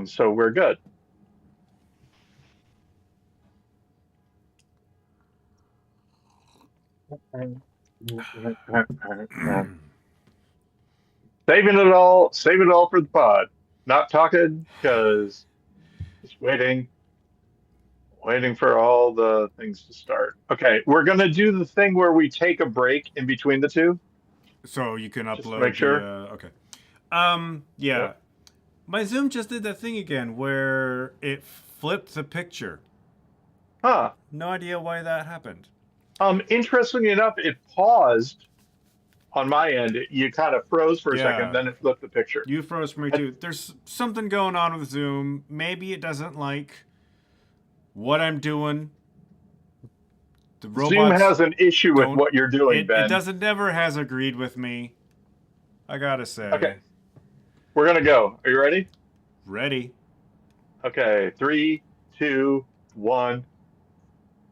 So we're good. Save it all for the pod. Not talking because just waiting for all the things to start. Okay, we're gonna do the thing where we take a break in between the two, So you can just to make upload the. sure. Okay. Yep. Yeah. My Zoom just did that thing again where it flipped the picture. Huh. No idea why that happened. Interestingly enough, it paused on my end. You kind of froze for a second, Yeah. then it flipped the picture. You froze for me I, too. There's something going on with Zoom. Maybe it doesn't like what I'm doing. The Zoom robots has an issue with don't. what you're doing, It Ben. doesn't never has agreed with me. I gotta Okay, say. we're gonna go. Are you ready? Ready. Okay, three, two, one.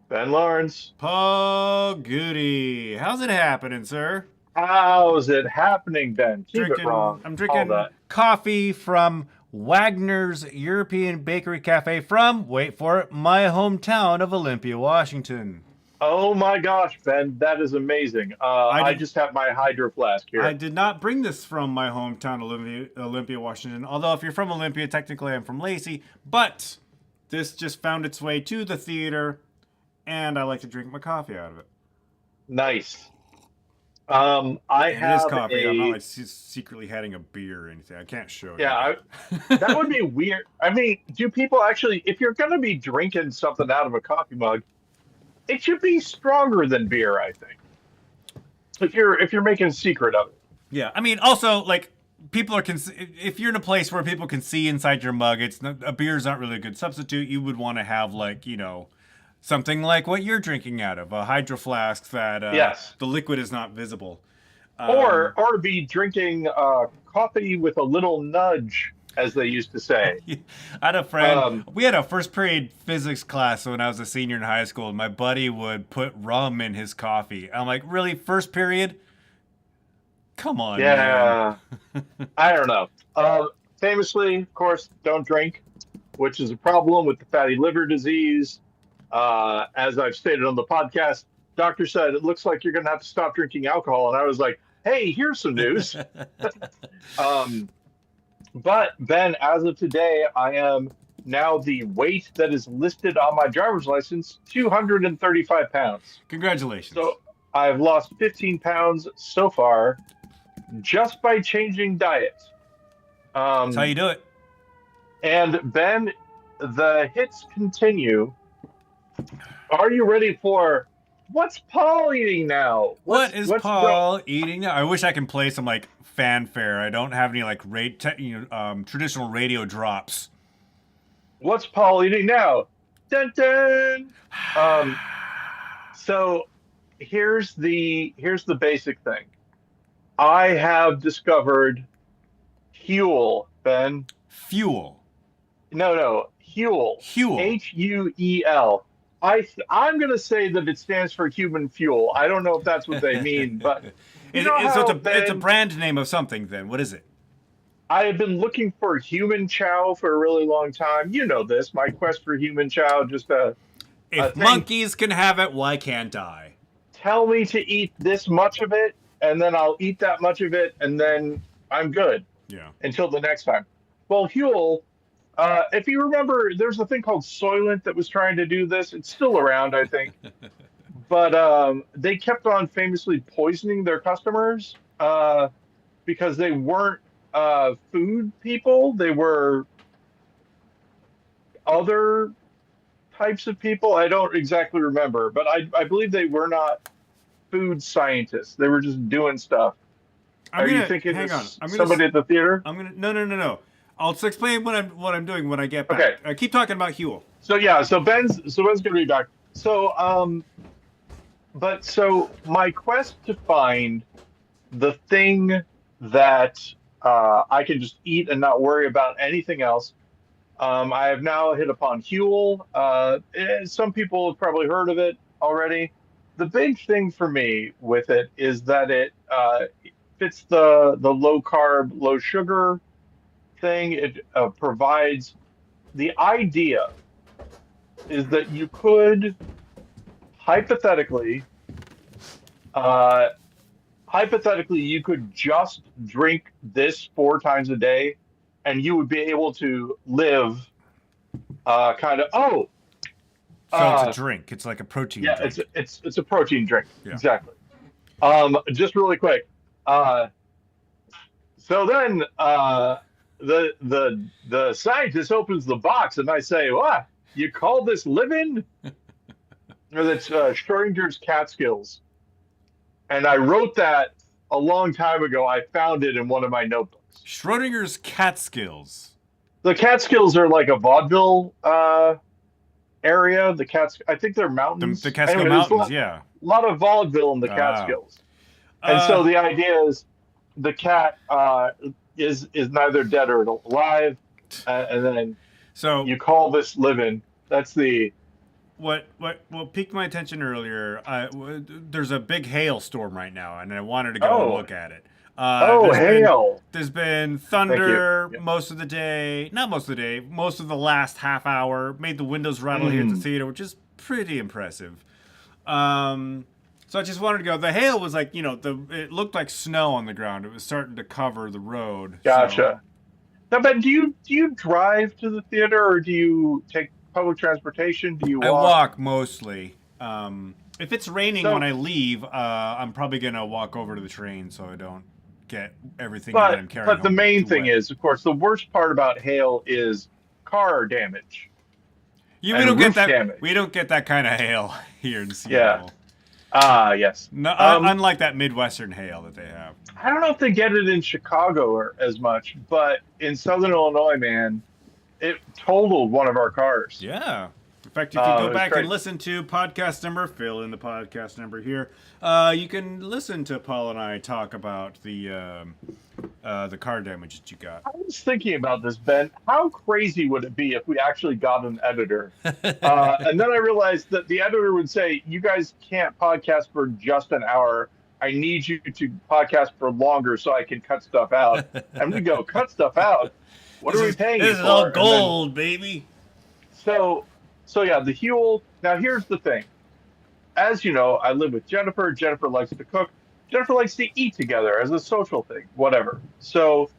Ben Lawrence. Paul Goody. How's it happening, sir? How's it happening, Ben? Keep it Drinking. wrong. I'm All drinking that. coffee from Wagner's European Bakery Cafe from, wait for it, my hometown of Olympia, Washington. Oh my gosh, Ben, that is amazing. I I did. just have my hydro flask I here. did not bring this from my hometown, Olympia, Washington. Although, if you're from Olympia, technically I'm from Lacey. But this just found its way to the theater, and I like to drink my coffee out of it. Nice. I And it is have coffee. I'm not a like secretly having a beer or anything. I can't show yeah. you, That but would be weird. I mean, do people actually, if you're going to be drinking something out of a coffee mug, it should be stronger than beer, I think. If you're making a secret of it. yeah. I mean, also like people are if you're in a place where people can see inside your mug, it's not, a beer's not really a good substitute. You would want to have like something like what you're drinking out of, a hydro flask that Yes. the liquid is not visible. Or Um, or be drinking coffee with a little nudge, as they used to say. I had a friend. Um, We had a first period physics class when I was a senior in high school, and my buddy would put rum in his coffee. I'm like, really, first period? Come on, man. yeah, I don't know. Famously, of course, don't drink, which is a problem with the fatty liver disease. As I've stated on the podcast, doctor said it looks like you're going to have to stop drinking alcohol, and I was like, "Hey, here's some news." Um, but Ben, as of today, I am now the weight that is listed on my driver's license, 235 pounds. Congratulations. So I've lost 15 pounds so far just by changing diet. That's how you Um, do it. and Ben, the hits continue. Are you ready for what's Paul eating now? What is What's go? Paul eating now? I wish I can play some like fanfare. I don't have any like traditional radio drops. What's Paul eating now? Dun dun. Um, so here's the basic thing. I have discovered Huel, Ben. Fuel. No, Huel. Huel. Huel. I'm going to say that it stands for human fuel. I don't know if that's what they mean, but you know So how, it's a Ben, brand name of something. Then what is it? I have been looking for human chow for a really long time. You know this, my quest for human chow, just a If thing. monkeys can have it, why can't I? Tell me to eat this much of it, and then I'll eat that much of it, and then I'm good Yeah. until the next time. Well, Huel, if you remember, there's a thing called Soylent that was trying to do this. It's still around, I think. But they kept on famously poisoning their customers because they weren't food people. They were other types of people. I don't exactly remember, but I believe they were not food scientists. They were just doing stuff. I'm Are you gonna thinking hang on. this somebody at the theater? No. I'll explain what I'm doing when I get back. Okay. Keep talking about Huel. So yeah, so Ben's gonna be back. So my quest to find the thing that I can just eat and not worry about anything else. I have now hit upon Huel. Some people have probably heard of it already. The big thing for me with it is that it fits the low carb, low sugar thing. It provides the idea is that you could hypothetically, uh, hypothetically, you could just drink this 4 times a day, and you would be able to live kind of. Oh, So it's a uh, drink. It's like a protein yeah, it's drink. it's a protein drink. Yeah. Exactly. Just really quick. Uh, so then the scientist opens the box, and I say, "What? You call this living?" Or that's Schrodinger's Catskills. And I wrote that a long time ago. I found it in one of my notebooks. Schrodinger's Catskills. The Catskills are like a vaudeville area. I think they're mountains. The Catskill Anyway, Mountains, yeah. a lot of vaudeville in the Ah. Catskills. And so the idea is the cat is neither dead or alive, and then so you call this living. That's the what piqued my attention earlier. There's a big hailstorm right now, and I wanted to go and look at it. hail. There's been thunder most of the day. Not most of the day. Most of the last half hour. Made the windows rattle here at the theater, which is pretty impressive. So I just wanted to go. The hail was like, it looked like snow on the ground. It was starting to cover the road. Gotcha. Now, Ben, do you drive to the theater, or do you take public transportation? Do you walk? I walk mostly. If it's raining when I leave, I'm probably gonna walk over to the train so I don't get everything that I'm carrying. But the main thing is, of course, the worst part about hail is car damage. We don't get that. Damage. We don't get that kind of hail here in Seattle. Yes. No, unlike that Midwestern hail that they have. I don't know if they get it in Chicago as much, but in Southern Illinois, man, it totaled one of our cars. Yeah. In fact, if you go back and listen to podcast number, fill in the podcast number here, you can listen to Paul and I talk about the car damage that you got. I was thinking about this, Ben. How crazy would it be if we actually got an editor? And then I realized that the editor would say, "You guys can't podcast for just an hour. I need you to podcast for longer so I can cut stuff out." And we go, "Cut stuff out? What are we paying you for?" This is all gold, baby. So yeah, the Huel. Now here's the thing. As you know, I live with Jennifer. Jennifer likes to cook. Jennifer likes to eat together as a social thing, whatever. So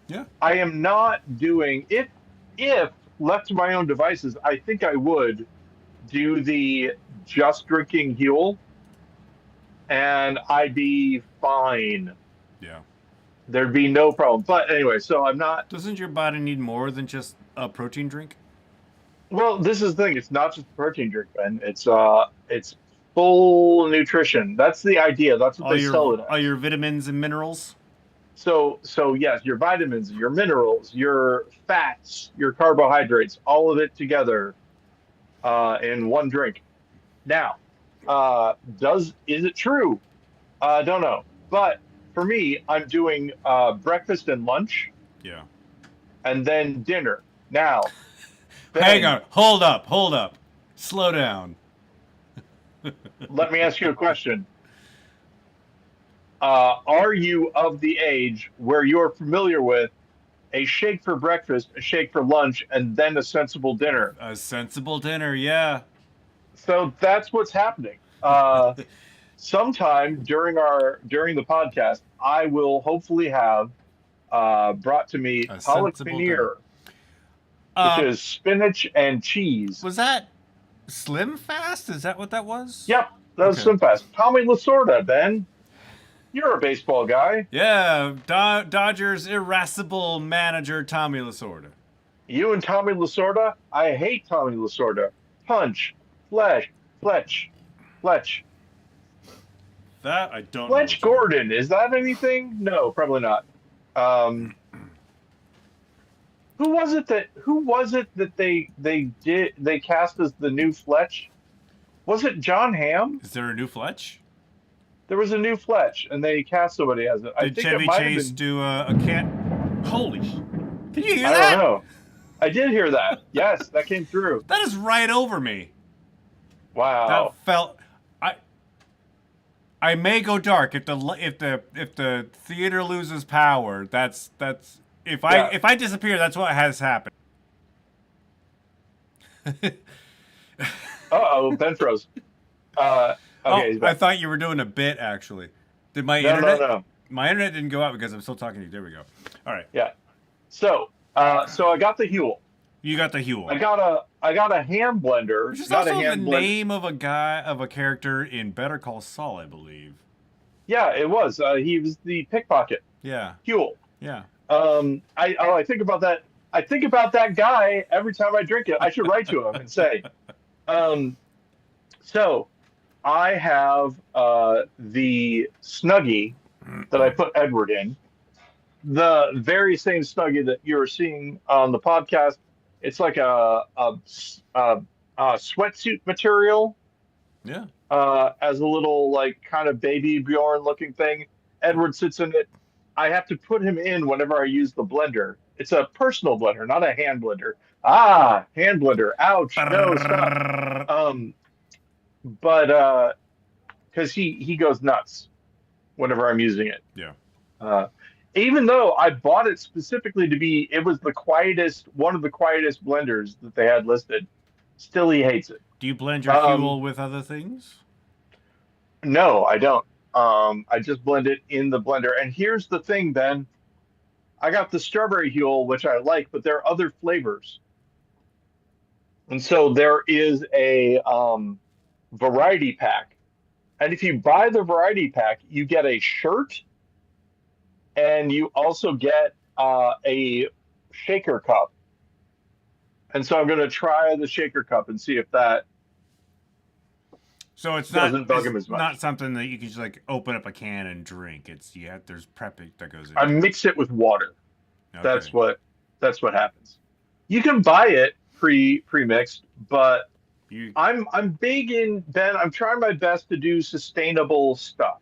I am not doing if left to my own devices, I think I would do the just drinking Huel, and I'd be fine. Yeah. There'd be no problem. But anyway, so I'm not. Doesn't your body need more than just a protein drink? Well, this is the thing. It's not just a protein drink, Ben. It's full nutrition. That's the idea. That's what they sell it as. All your vitamins and minerals. So yes, your vitamins, your minerals, your fats, your carbohydrates, all of it together in one drink. Now, is it true? I don't know. But for me, I'm doing breakfast and lunch. Yeah. And then dinner. Now, Ben, hang on. Hold up. Slow down. Let me ask you a question. Are you of the age where you're familiar with a shake for breakfast, a shake for lunch, and then a sensible dinner? A sensible dinner, yeah. So that's what's happening. Sometime during the podcast, I will hopefully have brought to me palak paneer, which is spinach and cheese. Was that Slim Fast? Is that what that was? Yep, that was Slim Fast. Tommy Lasorda, Ben. You're a baseball guy. Yeah, Dodgers irascible manager Tommy Lasorda. You and Tommy Lasorda? I hate Tommy Lasorda. Punch, Fletch. That I don't know. Fletch Gordon, is that anything? No, probably not. Who was it that they cast as the new Fletch? Was it John Hamm? Is there a new Fletch? There was a new Fletch, and they cast somebody as it. Did Chevy Chase do a can? Holy! Can you hear that? I don't know. I did hear that. Yes, that came through. That is right over me. Wow. That felt. I may go dark if the theater loses power. That's If Yeah. I disappear, that's what has happened. Uh-oh, Ben froze. Uh, okay, Oh, he's I back. thought you were doing a bit actually. Did my No, no, internet? no. My internet didn't go out because I'm still talking to you. There we go. All right, Yeah. So I got the Huel. you got the Huel, I got a hand blender. which is Got a also the hand blender. name of a character in Better Call Saul, I believe. Yeah, it was. He was the pickpocket. Yeah, Huel. yeah. I think about that. I think about that guy every time I drink it. I should write to him and say, um, so I have the Snuggie that I put Edward in, the very same Snuggie that you're seeing on the podcast. It's like a sweatsuit material, Yeah. as a little like kind of baby Bjorn looking thing. Edward sits in it. I have to put him in whenever I use the blender. It's a personal blender, not a hand blender. Ah, hand blender. Ouch. No, stop. Um, but because he goes nuts whenever I'm using it. Yeah. Uh, Even though I bought it specifically to be, it was the quietest, one of the quietest blenders that they had listed. Still, he hates it. Do you blend your Um, Huel with other things? no, I don't. I just blend it in the blender. And here's the thing, Ben. I got the strawberry Huel, which I like, but there are other flavors. And so there is a variety pack. And if you buy the variety pack, you get a shirt and you also get a shaker cup. And so I'm going to try the shaker cup and see if that So doesn't bug him as much. not something that you can just like open up a can and drink. There's prep that goes I into it. mix it with water. Okay. That's what happens. You can buy it pre-mixed, but You I'm big in, Ben. I'm trying my best to do sustainable stuff.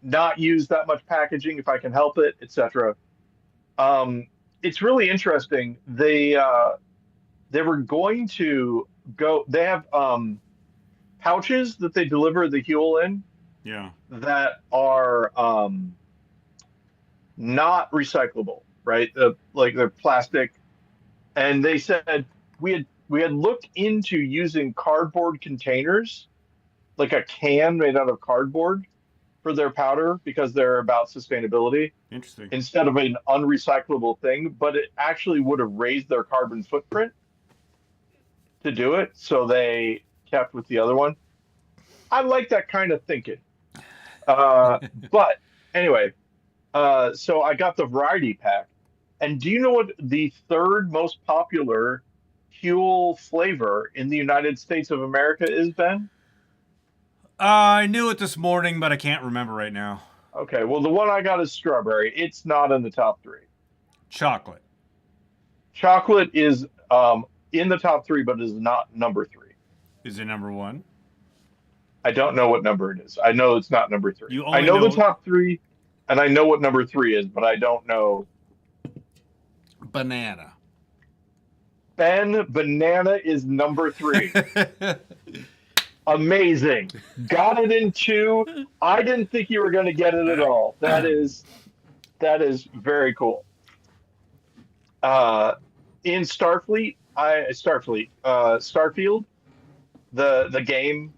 Not use that much packaging if I can help it, etc. It's really interesting. They were going to go. They have pouches that they deliver the Huel in yeah. that are not recyclable, right? Like they're plastic. And they said we had looked into using cardboard containers, like a can made out of cardboard for their powder because they're about sustainability Interesting. instead of an unrecyclable thing, but it actually would have raised their carbon footprint to do it. So they kept with the other one. I like that kind of thinking. But anyway, so I got the variety pack. And do you know what the third most popular Huel flavor in the United States of America is, Ben? I knew it this morning, but I can't remember right now. Okay, well, the one I got is strawberry. It's not in the top three. Chocolate. Chocolate is in the top three, but is not number three. Is it number one? I don't know what number it is. I know it's not number three. You I only know know the top three, and I know what number three is, but I don't know. Banana. Ben, banana is number three. Amazing. Got it in two. I didn't think you were going to get it at all. That is very cool. In Starfield, the game,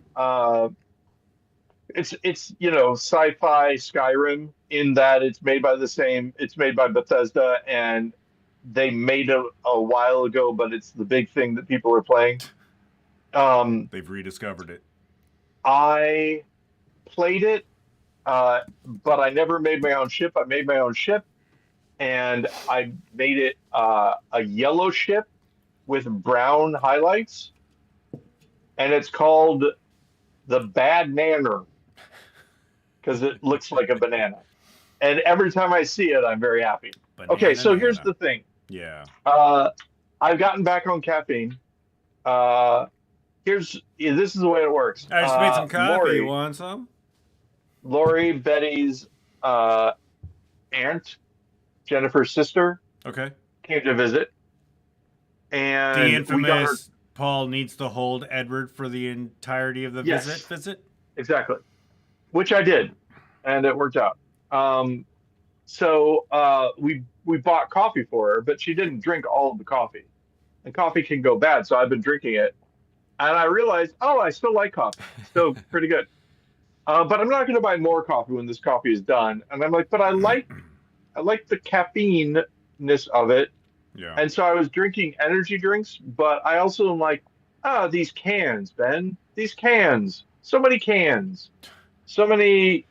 it's sci-fi Skyrim in that it's made by Bethesda, and they made it a while ago, but it's the big thing that people are playing. They've rediscovered it. I played it, but I never made my own ship. I made my own ship, and I made it a yellow ship with brown highlights, and it's called the Bad Nanner because it looks like a banana. And every time I see it, I'm very happy. Okay, so here's the thing. Yeah. I've gotten back on caffeine. This is the way it works. I just made some coffee. Lori, You want some? Lori, Betty's aunt, Jennifer's sister, Okay. came to visit, The and we got her infamous Paul needs to hold Edward for the entirety of the Yes. visit. exactly, which I did, and it worked out. So we bought coffee for her, but she didn't drink all of the coffee, and coffee can go bad. So I've been drinking it, and I realized, oh, I still like coffee, still pretty good. But I'm not going to buy more coffee when this coffee is done. And I'm like, but I like the caffeine-ness of it. Yeah. And so I was drinking energy drinks, but I also am like, these cans, Ben, these cans, so many cans, so many,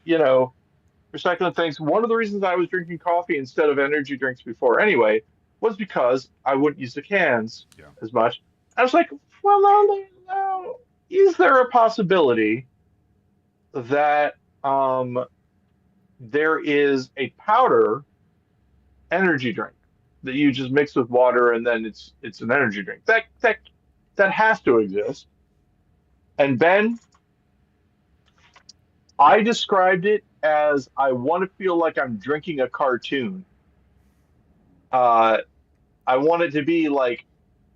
recycling things. One of the reasons I was drinking coffee instead of energy drinks before anyway was because I wouldn't use the cans Yeah. as much. I was like, well, no. Is there a possibility that there is a powder energy drink that you just mix with water and then it's an energy drink? That has to exist. And Ben, I described it as I want to feel like I'm drinking a cartoon. Uh, I want it to be like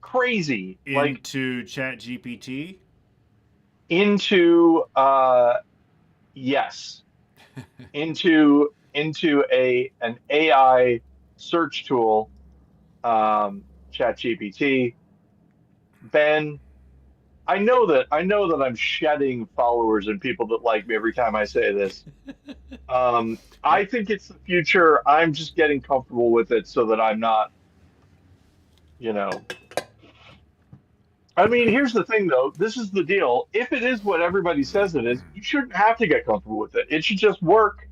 crazy, like Into Chat GPT. into yes, into a an AI search tool, Chat GPT. Ben, I know that I'm shedding followers and people that like me every time I say this. I think it's the future. I'm just getting comfortable with it so that I'm not, you know. I mean, here's the thing though. This is the deal. If it is what everybody says it is, you shouldn't have to get comfortable with it. It should just work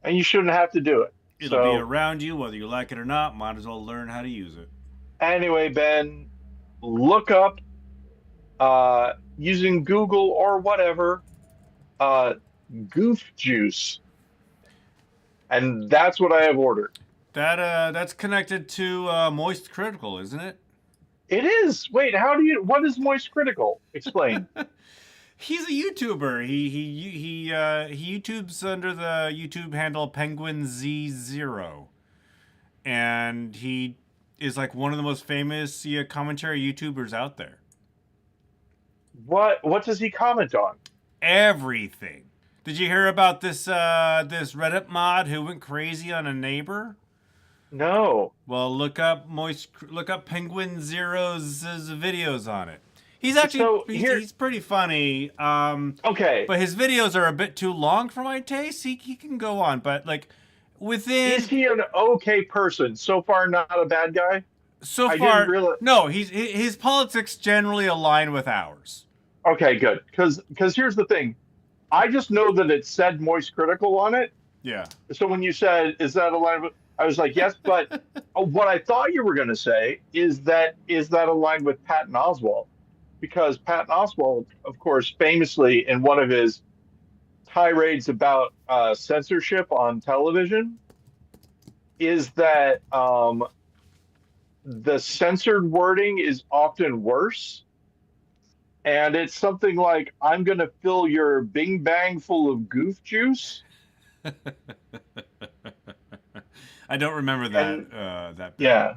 and you shouldn't have to do it. It'll be So, around you whether you like it or not. Might as well learn how to use it. anyway, Ben, look up using Google or whatever, uh goof juice. And that's what I have ordered. That's connected to Moist Critical, isn't it? It is. Wait, what is moist critical? Explain. He's a YouTuber. He YouTubes under the YouTube handle Penguin Z0, and he is like one of the most famous commentary YouTubers out there. What does he comment on? Everything. Did you hear about this Reddit mod who went crazy on a neighbor? No. Well, look up Penguin Zero's videos on it. He's actually So he's pretty funny. Okay. But his videos are a bit too long for my taste. He can go on, but like within Is he an okay person? So far, not a bad guy? so I didn't far, realize. no. His politics generally align with ours. Okay, good. Because here's the thing. I just know that it said moist critical on it. Yeah. So when you said, is that aligned with, I was like, yes, but what I thought you were going to say is that aligned with Patton Oswalt? Because Patton Oswalt, of course, famously in one of his tirades about censorship on television, is that the censored wording is often worse. And it's something like, I'm going to fill your bing bang full of goof juice. I don't remember And that. yeah.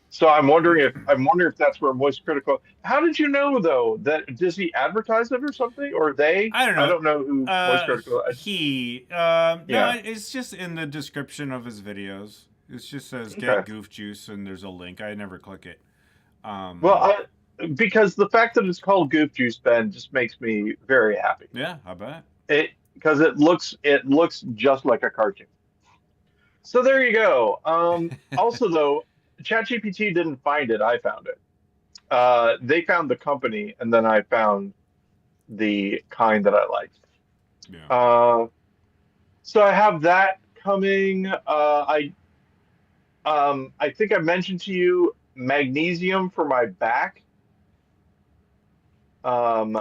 So I'm wondering if that's where moist critical. How did you know though that does he advertise it or something or they? I don't I know. don't know who moist critical. No, Yeah. it's just in the description of his videos. It just says Okay. get goof juice and there's a link. I never click it. Well, because the fact that it's called Goof Juice, Ben, just makes me very happy. Yeah, I bet. It because it looks just like a cartoon. So there you go. Also, though, ChatGPT didn't find it. I found it. They found the company, and then I found the kind that I liked. Yeah. So I have that coming. I think I mentioned to you magnesium for my back.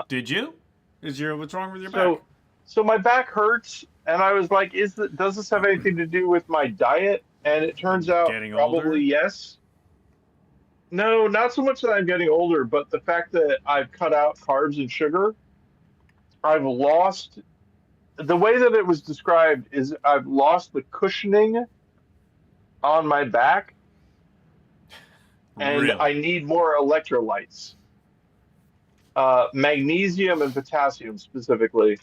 Did you? What's wrong with your back? So my back hurts, and I was like, does this have anything to do with my diet? And it turns out Getting probably older? yes. No, not so much that I'm getting older, but the fact that I've cut out carbs and sugar, I've lost the way that it was described is I've lost the cushioning on my back, and Really? I need more electrolytes. Magnesium and potassium specifically.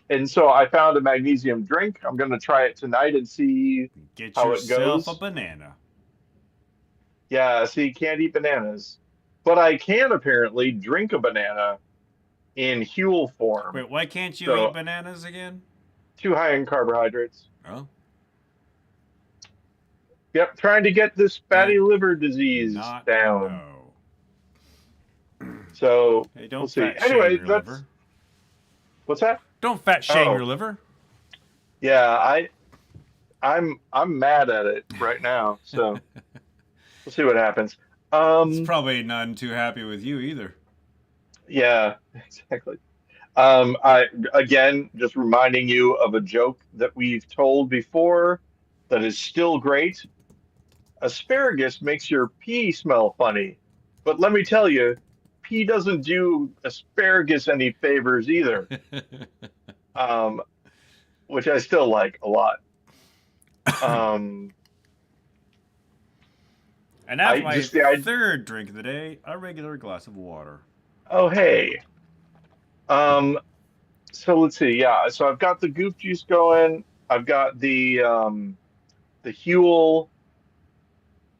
And so I found a magnesium drink. I'm going to try it tonight and see Get how it yourself a goes. banana. Yeah, see, can't eat bananas, but I can apparently drink a banana in Huel form. Wait, why can't you eat So bananas again? too high in carbohydrates. Oh, Yep, trying to get this good. fatty liver disease Not to down. know. So Hey, we'll don't see. fat shame Anyway, your that's liver. what's that? Don't fat shame Oh, your liver. yeah, I'm mad at it right now. So we'll see what happens. It's Um, probably none too happy with you either. yeah, exactly. I again just reminding you of a joke that we've told before that is still great. Asparagus makes your pee smell funny, but let me tell you, pee doesn't do asparagus any favors either. Um, which I still like a lot. Um, And now for I my just the I third drink of the day, a regular glass of water. oh hey. Um, so let's see. Yeah, so I've got the goof juice going. I've got the Huel.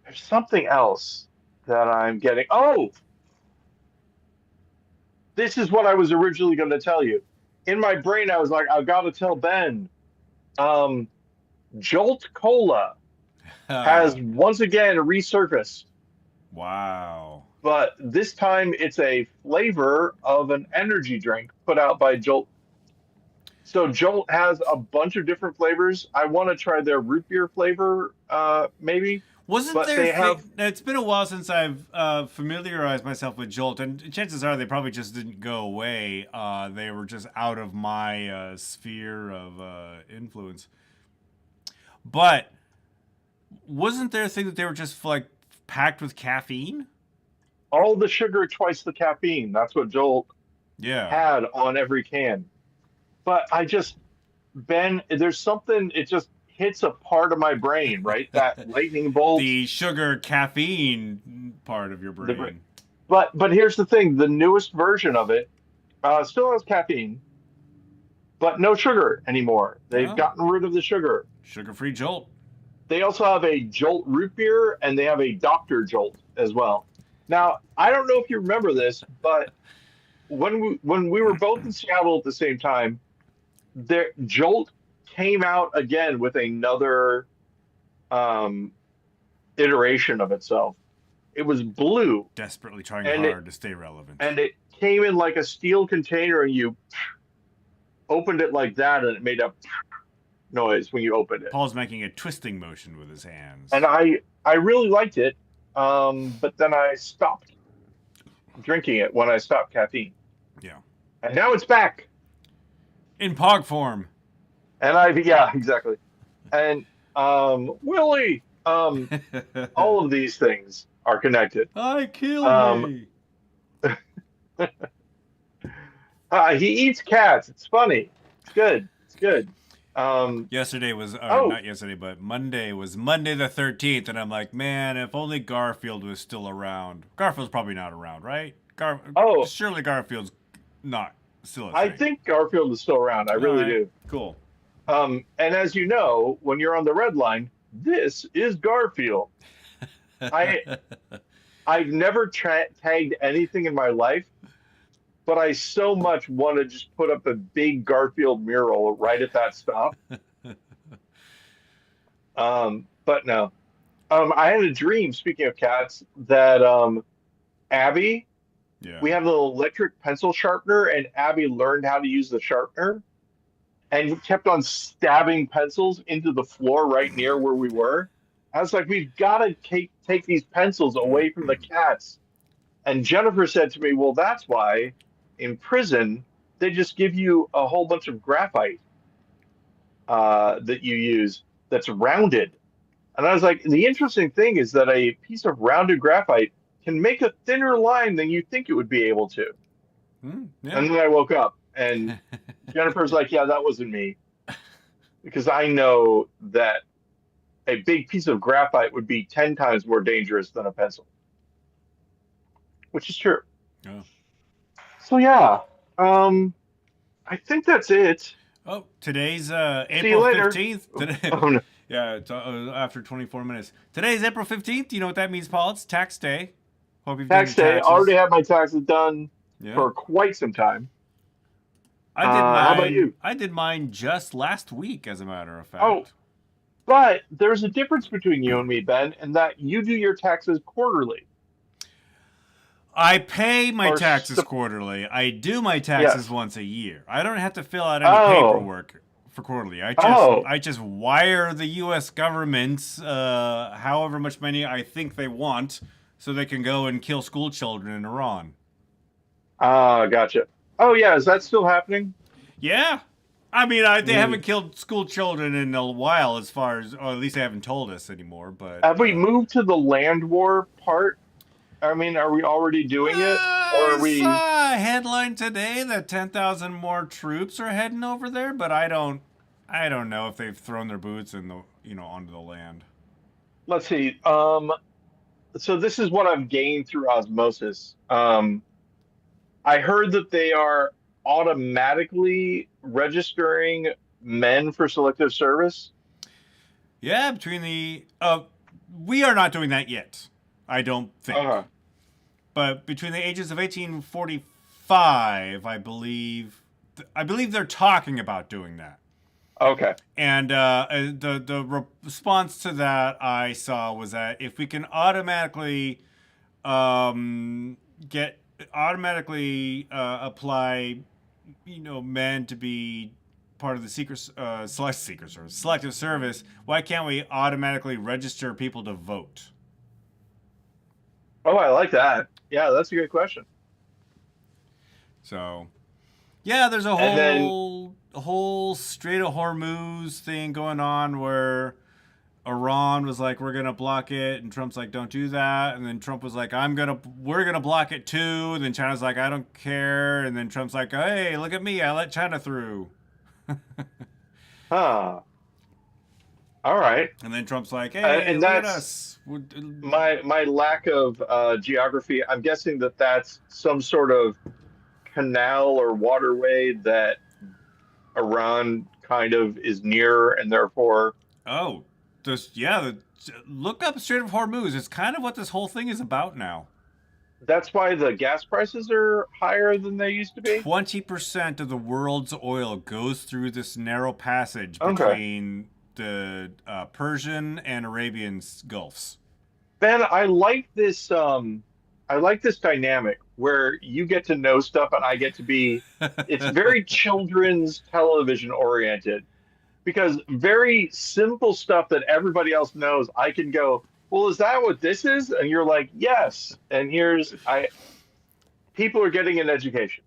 There's something else that I'm getting. Oh, this is what I was originally going to tell you. In my brain, I was like, I've got to tell Ben. Um, Jolt Cola has once again resurfaced, Wow. but this time it's a flavor of an energy drink put out by Jolt. So Jolt has a bunch of different flavors. I want to try their root beer flavor, maybe, Wasn't but there they thing? have. It's been a while since I've familiarized myself with Jolt, and chances are they probably just didn't go away. They were just out of my sphere of influence. But wasn't there a thing that they were just like packed with caffeine? All the sugar, twice the caffeine. That's what Jolt Yeah. had on every can. But Ben, there's something, it just hits a part of my brain, right? That lightning bolt. The sugar caffeine part of your The, brain. but here's the thing, the newest version of it still has caffeine, but no sugar anymore. They've Oh, gotten rid of the sugar. sugar-free Jolt. They also have a Jolt root beer and they have a Dr. Jolt as well. Now, I don't know if you remember this, but when we were both in Seattle at the same time, there Jolt came out again with another um, iteration of itself. It was blue, Desperately trying and it hard to stay relevant. and it came in like a steel container, and you opened it like that, and it made a noise when you opened it. Paul's making a twisting motion with his hands. And I really liked it, but then I stopped drinking it when I stopped caffeine, Yeah. and now it's back. In pog form. And I yeah exactly. And Willie, all of these things are connected. I kill Um, me. he eats cats. It's funny. It's good. It's good. Yesterday was, or Oh, not yesterday, but Monday was Monday the 13th, and I'm like, man, if only Garfield was still around. Garfield's probably not around, right? oh, Surely Garfield's not still a I thing. think Garfield is still around. I All really right, do. cool. And as you know, when you're on the red line, this is Garfield. I I've never tagged anything in my life, but I so much want to just put up a big Garfield mural right at that stop. But no. I had a dream, speaking of cats, that Abby, Yeah. we have a little electric pencil sharpener, and Abby learned how to use the sharpener and kept on stabbing pencils into the floor right near where we were. I was like, we've got to take these pencils away from the cats. And Jennifer said to me, well, that's why in prison they just give you a whole bunch of graphite that you use that's rounded. And I was like, the interesting thing is that a piece of rounded graphite can make a thinner line than you think it would be able to. Yeah. And then I woke up and Jennifer's like, yeah, that wasn't me. Because I know that a big piece of graphite would be 10 times more dangerous than a pencil, which is true. Oh. So, yeah, I think that's it. Oh, today's See you April later. 15th. Today, Oh, no. yeah, it's after 24 minutes. Today's April 15th. You know what that means, Paul? It's tax day. Hope you've done Tax your day. Already taxes. had my taxes done Yeah. for quite some time. I did How about mine. you? I did mine just last week, as a matter of Oh, fact. but there's a difference between you and me, Ben, in that you do your taxes quarterly. I pay my Or, taxes quarterly. I do my taxes yes. once a year. I don't have to fill out any Oh, paperwork for quarterly. oh, I just wire the U.S. government however much money I think they want, so they can go and kill school children in Iran. gotcha. Oh, yeah. Is that still happening? Yeah, they Mm. haven't killed school children in a while, as far as, or at least they haven't told us anymore. But Have we moved to the land war part? I mean, are we already doing it? Or I are we? saw a headline today that 10,000 more troops are heading over there, but I don't know if they've thrown their boots in the onto the land. Let's see. So this is what I've gained through osmosis. I heard that they are automatically registering men for selective service. Yeah, between the we are not doing that yet. I don't think. Uh-huh. But between the ages of 1845, I believe they're talking about doing that. Okay. And the response to that I saw was that if we can automatically get automatically apply, men to be part of the selective service, why can't we automatically register people to vote? Oh, I like that. Yeah, that's a good question. So yeah, there's And then, a whole Strait of Hormuz thing going on where Iran was like, we're gonna block it, and Trump's like, don't do that, and then Trump was like, we're gonna block it too, and then China's like, I don't care, and then Trump's like, hey, look at me, I let China through, huh. All right. and then Trump's like, hey, And look at that's us. my lack of geography. I'm guessing that that's some sort of canal or waterway that Iran kind of is near, and therefore Oh, look up Strait of Hormuz. It's kind of what this whole thing is about now. that's why the gas prices are higher than they used to be. 20% of the world's oil goes through this narrow passage Okay. between the Persian and Arabian Gulfs. Ben, I like this dynamic where you get to know stuff and I get to be it's very children's television oriented because very simple stuff that everybody else knows, I can go, well, is that what this is? And you're like, yes. And here's I people are getting an education.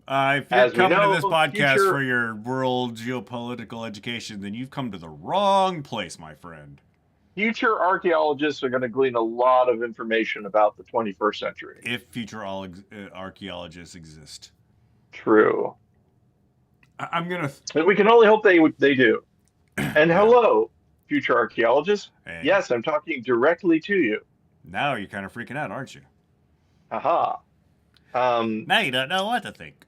If you're As we coming to know, this podcast future for your world geopolitical education, then you've come to the wrong place, my friend. future archaeologists are going to glean a lot of information about the 21st century. If future archaeologists exist. True. I'm going to. And we can only hope they do. And Yeah. hello, future archaeologists. Hey, Yes, I'm talking directly to you. now you're kind of freaking out, aren't you? Haha. Now you don't know what to think.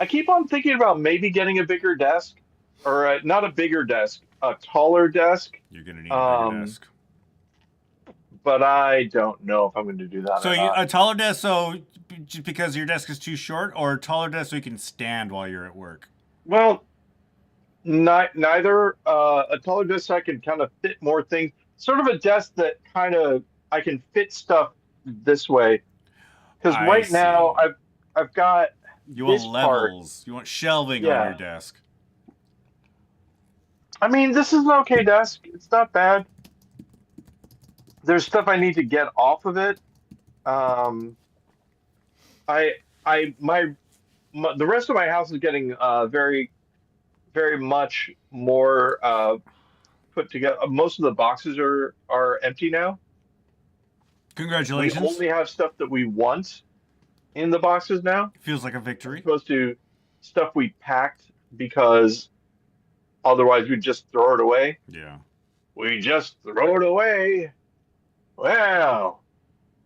I keep on thinking about maybe getting a bigger desk, or not a bigger desk, a taller desk. You're going to need a bigger Um, desk. but I don't know if I'm going to do that So or not. a taller desk, just because your desk is too short, or a taller desk so you can stand while you're at work. Well, neither. A taller desk so I can kind of fit more things. Sort of a desk that kind of I can fit stuff this way. Because I right now see. I've got You want this part. levels. You want shelving on your Yeah. desk. I mean, this is an okay desk. It's not bad. There's stuff I need to get off of it. Um, I my the rest of my house is getting very much more put together. Most of the boxes are empty now. We Congratulations. only have stuff that we want in the boxes now, Feels like a as victory. opposed to stuff we packed because otherwise we'd just throw it away. Yeah. We just throw it away. Well,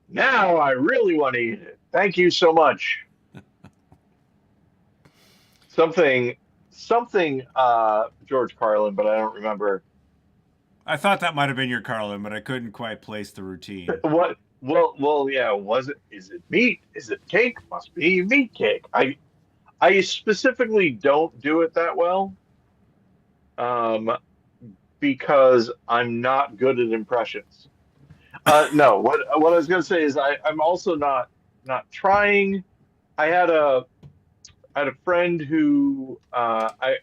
now I really want to eat it. Thank you so much. Something something George Carlin, but I don't remember I thought that might have been your Carlin, but I couldn't quite place the routine. what. Well, yeah. Was it? Is it meat? Is it cake? Must be meat cake. I specifically don't do it that well, um, because I'm not good at impressions. No, what I was going to say is I'm also not trying. I had a friend who I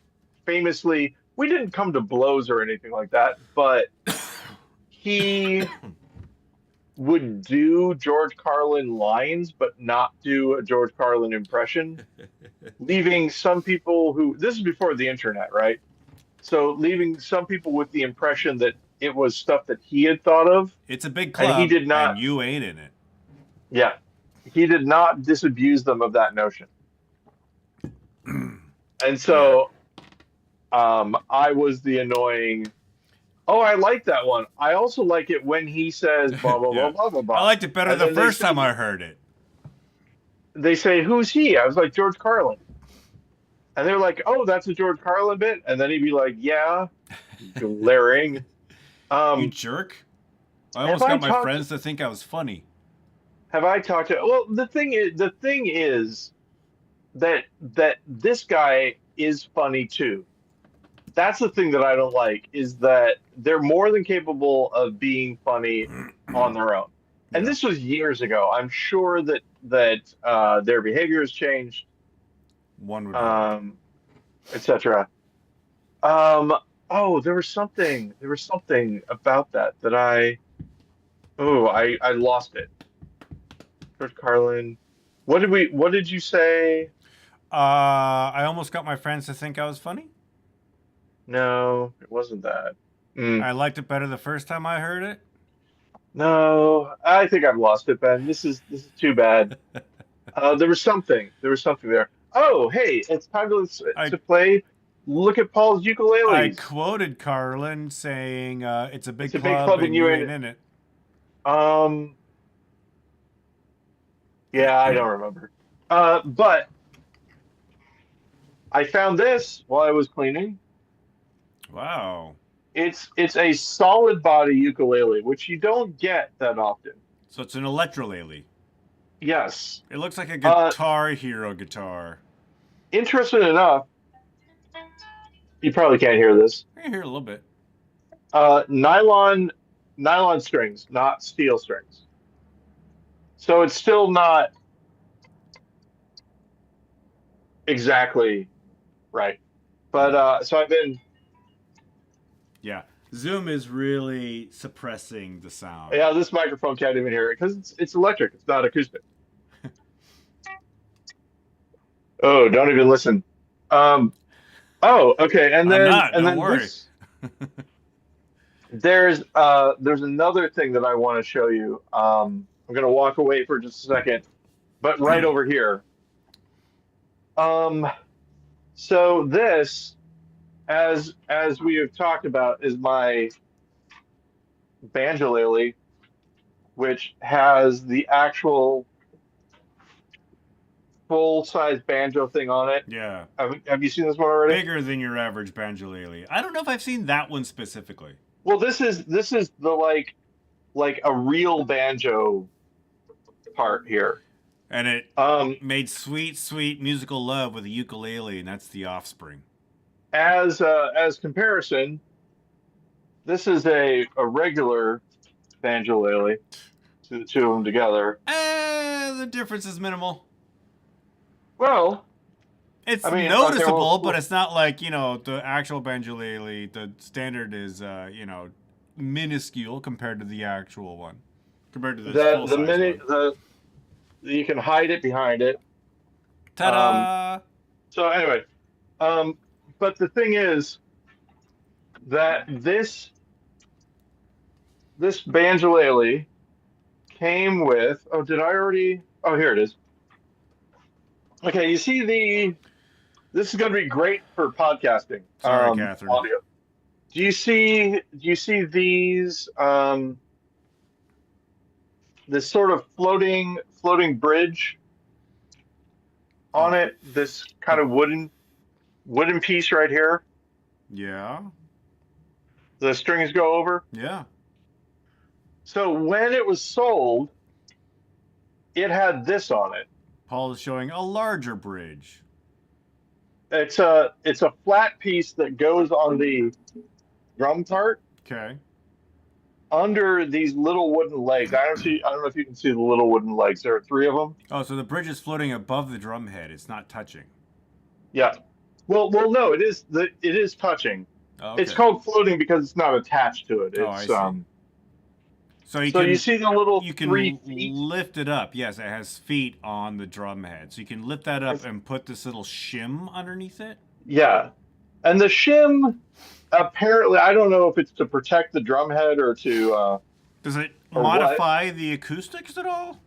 famously we didn't come to blows or anything like that, but he would do George Carlin lines, but not do a George Carlin impression, leaving some people who this is before the internet, right? So leaving some people with the impression that it was stuff that he had thought of, It's a big and he club, did not. and you ain't in it. Yeah, he did not disabuse them of that notion. And Yeah. so I was the annoying. Oh, I like that one. I also like it when he says blah blah blah Yeah. blah blah I blah. liked it better And the then first time I heard it. they say, "Who's he?" I was like, "George Carlin." And they're like, "Oh, that's a George Carlin bit." And then he'd be like, "Yeah," glaring. You Um, jerk. I have almost I got my talked? friends to think I was funny. Have I talked to? Well, the thing is that this guy is funny too. That's the thing that I don't like is that they're more than capable of being funny on their own. And Yeah. this was years ago. I'm sure that their behavior has changed, One would hope. um, etc. Um, oh, there was something about that I lost it. George Carlin. What did you say? I almost got my friends to think I was funny. No, it wasn't that. Mm, I liked it better the first time I heard it. no, I think I've lost it, Ben. This is too bad. There was something there. Oh, hey, it's time I to play. Look at Paul's I ukuleles. quoted Carlin saying, "It's a It's big a big club club and and you you ain't. ain't in it." Um, yeah, I don't remember. But I found this while I was cleaning. Wow. It's a solid body ukulele, which you don't get that often. So it's an electrolele. Yes. It looks like a Uh, Guitar Hero guitar. interesting enough, you probably can't hear this. I can hear it a little bit. Nylon strings, not steel strings. So it's still not exactly right. But Yeah. so I've been, Yeah. Zoom is really suppressing the sound. yeah, this microphone can't even hear it because it's electric. It's not acoustic. Oh, don't even listen. Um, oh, okay. And I'm then not. and Don't then worry. this there's another thing that I want to show you. I'm gonna walk away for just a second, but right over here. Um, so this, as we have talked about, is my banjolele, which has the actual full size banjo thing on it. Yeah. Have you seen this one already? Bigger than your average banjolele. I don't know if I've seen that one specifically. Well, this is the like a real banjo part here. And it Um, made sweet, sweet musical love with a ukulele, and that's the offspring. as comparison, this is a regular banjolele. To the two of them together. The difference is minimal. Well, It's I mean, okay, noticeable, but well, it's not like, the actual banjolele. The standard is, minuscule compared to the actual one, compared to this the full the size minute one. the you can hide it behind it. Ta Um, da! so anyway, um, but the thing is that this banjolele came with. Oh, did I already? Oh, here it is. Okay, you see this is going to be great for podcasting. Sorry, Catherine. Audio. Do you see these this sort of floating bridge on Oh, it? This kind of wooden. wooden piece right here. Yeah. The strings go over. Yeah. So when it was sold, it had this on it. Paul is showing a larger bridge. It's a flat piece that goes on the drum part Okay. under these little wooden legs. I don't know if you can see the little wooden legs. There are three of them. Oh, so the bridge is floating above the drum head. It's not touching. Yeah. No, it is touching. Oh, It's okay. called floating because it's not attached to it. Oh, I It's see. So so you see the little you three can feet. lift it up. Yes, it has feet on the drum head. So you can lift that up and put this little shim underneath it. Yeah. And the shim apparently I don't know if it's to protect the drum head or to Does it or what. modify the acoustics at all?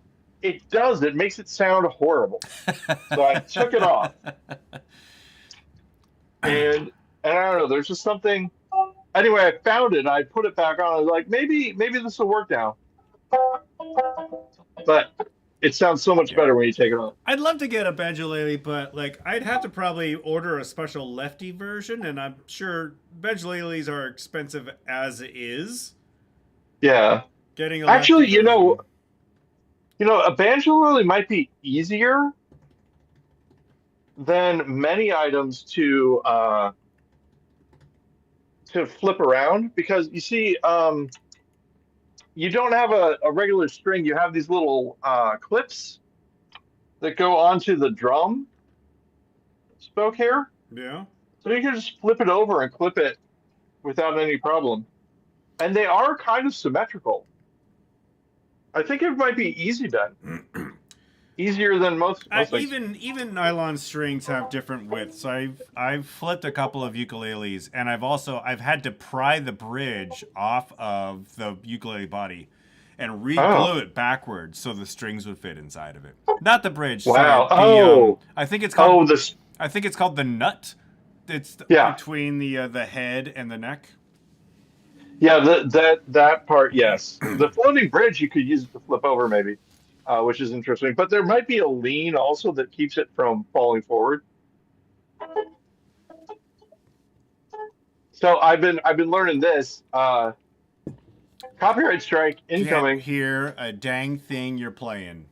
It does. It makes it sound horrible. So I took it off. And I don't know, there's just something. Anyway, I found it. I put it back on. I was like, maybe this will work now. But it sounds so much better when you take it off. I'd love to get a banjolele, but like I'd have to probably order a special lefty version, and I'm sure banjoleles are expensive as is. Yeah. Getting a Actually, lefty version. a banjo might be easier than many items to flip around because you see, you don't have a regular string. You have these little clips that go onto the drum spoke here. Yeah. So you can just flip it over and clip it without any problem. And they are kind of symmetrical. I think it might be easy then. Easier than most things. Even nylon strings have different widths. I've flipped a couple of ukuleles, and I've had to pry the bridge off of the ukulele body, and re-glue it backwards so the strings would fit inside of it. Not the bridge. Wow. Sorry, I think it's called. This. I think it's called the nut. It's Yeah. between the head and the neck. Yeah, that part, yes. The floating bridge you could use it to flip over maybe, which is interesting. But there might be a lean also that keeps it from falling forward. So I've been learning this. Copyright strike incoming. Can't hear a dang thing you're playing.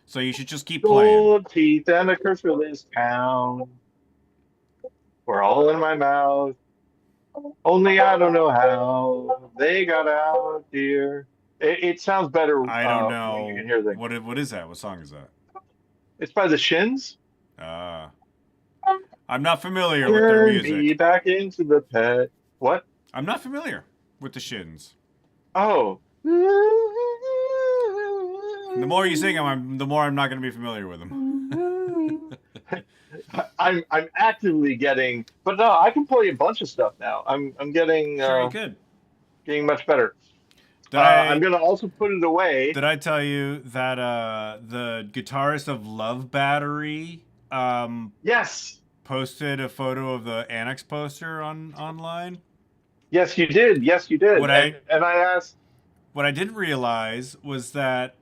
So you should just keep playing. Gold teeth and a curse for this town. We're all in my mouth. Only I don't know how they got out here. It sounds better. I don't when you know. can hear the. What is that? What song is that? It's by the Shins. I'm not familiar with their Turn music. me back into the pet. What? I'm not familiar with the Shins. Oh. The more you sing them, the more I'm not going to be familiar with them. I'm actively getting, but no, I can play a bunch of stuff now. I'm getting Very good. getting much better. I'm gonna also put it away. Did I tell you that the guitarist of Love Battery Yes. posted a photo of the Annex poster online? Yes, you did. Yes, you did. And I asked. What I didn't realize was that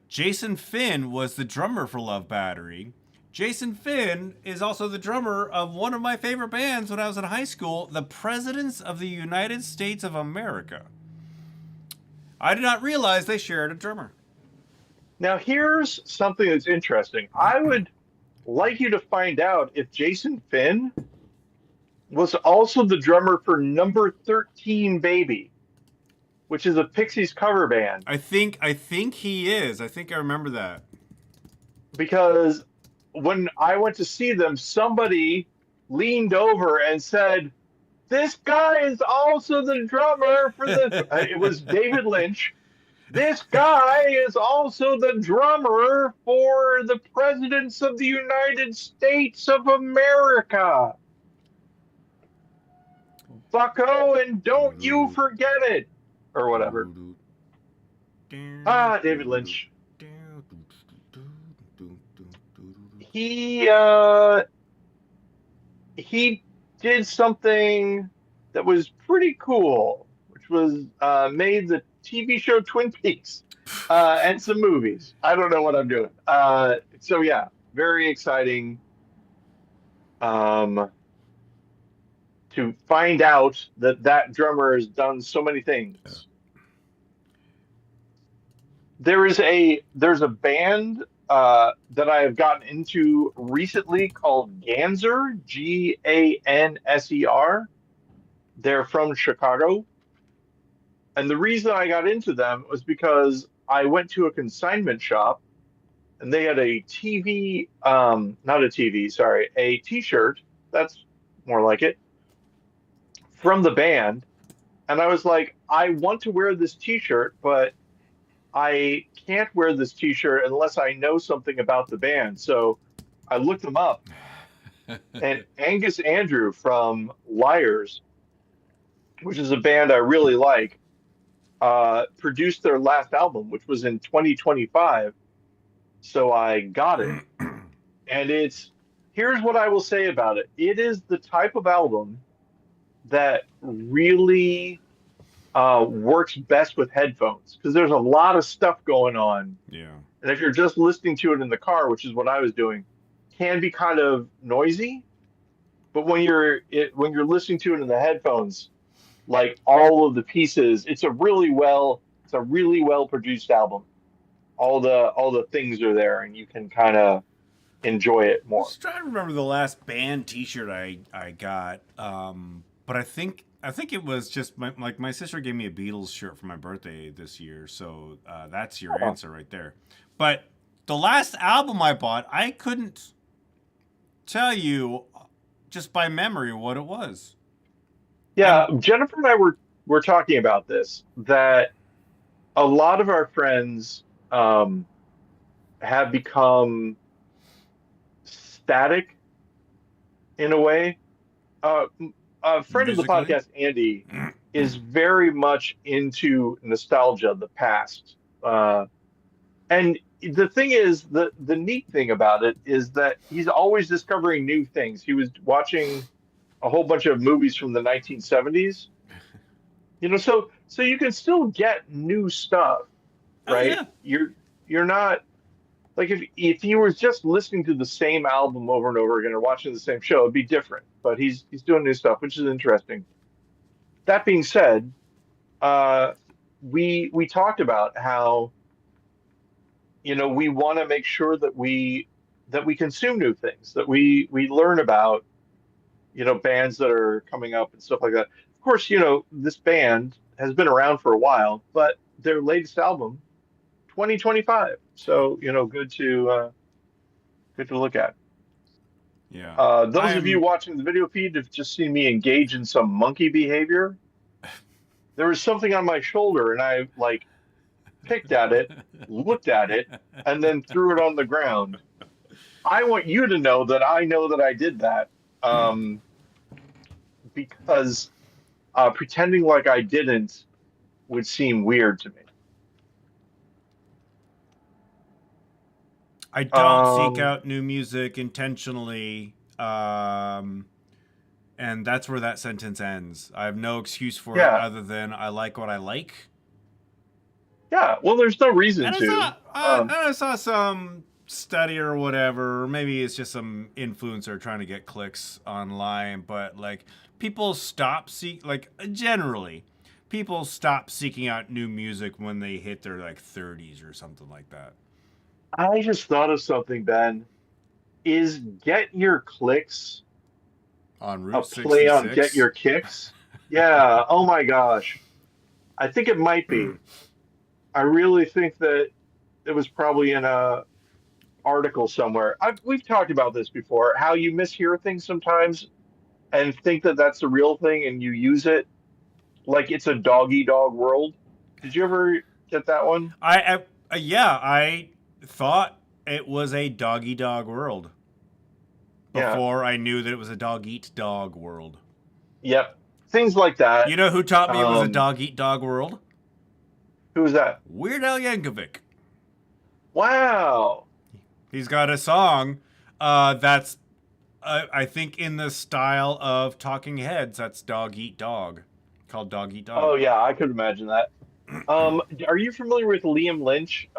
Jason Finn was the drummer for Love Battery. Jason Finn is also the drummer of one of my favorite bands when I was in high school, the Presidents of the United States of America. I did not realize they shared a drummer. Now, here's something that's interesting. I would like you to find out if Jason Finn was also the drummer for Number 13 Baby, which is a Pixies cover band. I think he is. I think I remember that. Because when I went to see them, somebody leaned over and said, "This guy is also the drummer for the..." It was David Lynch. "This guy is also the drummer for the Presidents of the United States of America. Bucko, and don't you forget it." Or whatever. David Lynch. He did something that was pretty cool, which was made the TV show Twin Peaks and some movies. I don't know what I'm doing. So yeah, very exciting um, to find out that that drummer has done so many things. There's a band that I have gotten into recently called Ganser, Ganser. They're from Chicago. And the reason I got into them was because I went to a consignment shop and they had a TV, not a TV, sorry, a t-shirt, that's more like it, from the band. And I was like, I want to wear this t-shirt, but I can't wear this t-shirt unless I know something about the band. So I looked them up, and Angus Andrew from Liars, which is a band I really like, produced their last album, which was in 2025. So I got it. And here's what I will say about it. It is the type of album that really works best with headphones because there's a lot of stuff going on. Yeah. And if you're just listening to it in the car, which is what I was doing, can be kind of noisy. But when you're listening to it in the headphones, like all of the pieces, it's a really well produced album. All the things are there, and you can kind of enjoy it more. Just trying to remember the last band T-shirt I got, but I think it was just my sister gave me a Beatles shirt for my birthday this year, so that's your answer right there. But the last album I bought, I couldn't tell you just by memory what it was. Yeah, Jennifer and I were talking about this, that a lot of our friends have become static in a way. Uh, a friend of the Musically? podcast, Andy, is very much into nostalgia, the past. And the thing is, the neat thing about it is that he's always discovering new things. He was watching a whole bunch of movies from the 1970s. So you can still get new stuff, Oh right? yeah. You're not like if you were just listening to the same album over and over again or watching the same show, it'd be different. But he's doing new stuff, which is interesting. That being said, uh, we talked about how we want to make sure that we consume new things, that we learn about bands that are coming up and stuff like that. Of course, this band has been around for a while, but their latest album, 2025. So, good to look at. Yeah. Those of you watching the video feed have just seen me engage in some monkey behavior. There was something on my shoulder, and I like picked at it, looked at it, and then threw it on the ground. I want you to know that I know that I did that, because pretending like I didn't would seem weird to me. I don't seek out new music intentionally, and that's where that sentence ends. I have no excuse for it other than I like what I like. Yeah, well, there's no reason And to. I saw some study or whatever, or maybe it's just some influencer trying to get clicks online, but like people generally, people stop seeking out new music when they hit their like 30s or something like that. I just thought of something, Ben. Is Get Your Clicks On a Route play on 66. Get Your Kicks? Yeah. Oh my gosh. I think it might be. I really think that it was probably in a article somewhere. We've talked about this before, how you mishear things sometimes and think that that's the real thing and you use it like it's a doggy dog world. Did you ever get that one? I thought it was a doggy dog world Yeah. before I knew that it was a dog eat dog world. Yep. Things like that. You know who taught me it was a dog eat dog world? Who was that? Weird Al Yankovic. Wow. He's got a song that's, I think, in the style of Talking Heads. That's Dog Eat Dog, called Dog Eat Dog. Oh yeah, I could imagine that. Are you familiar with Liam Lynch?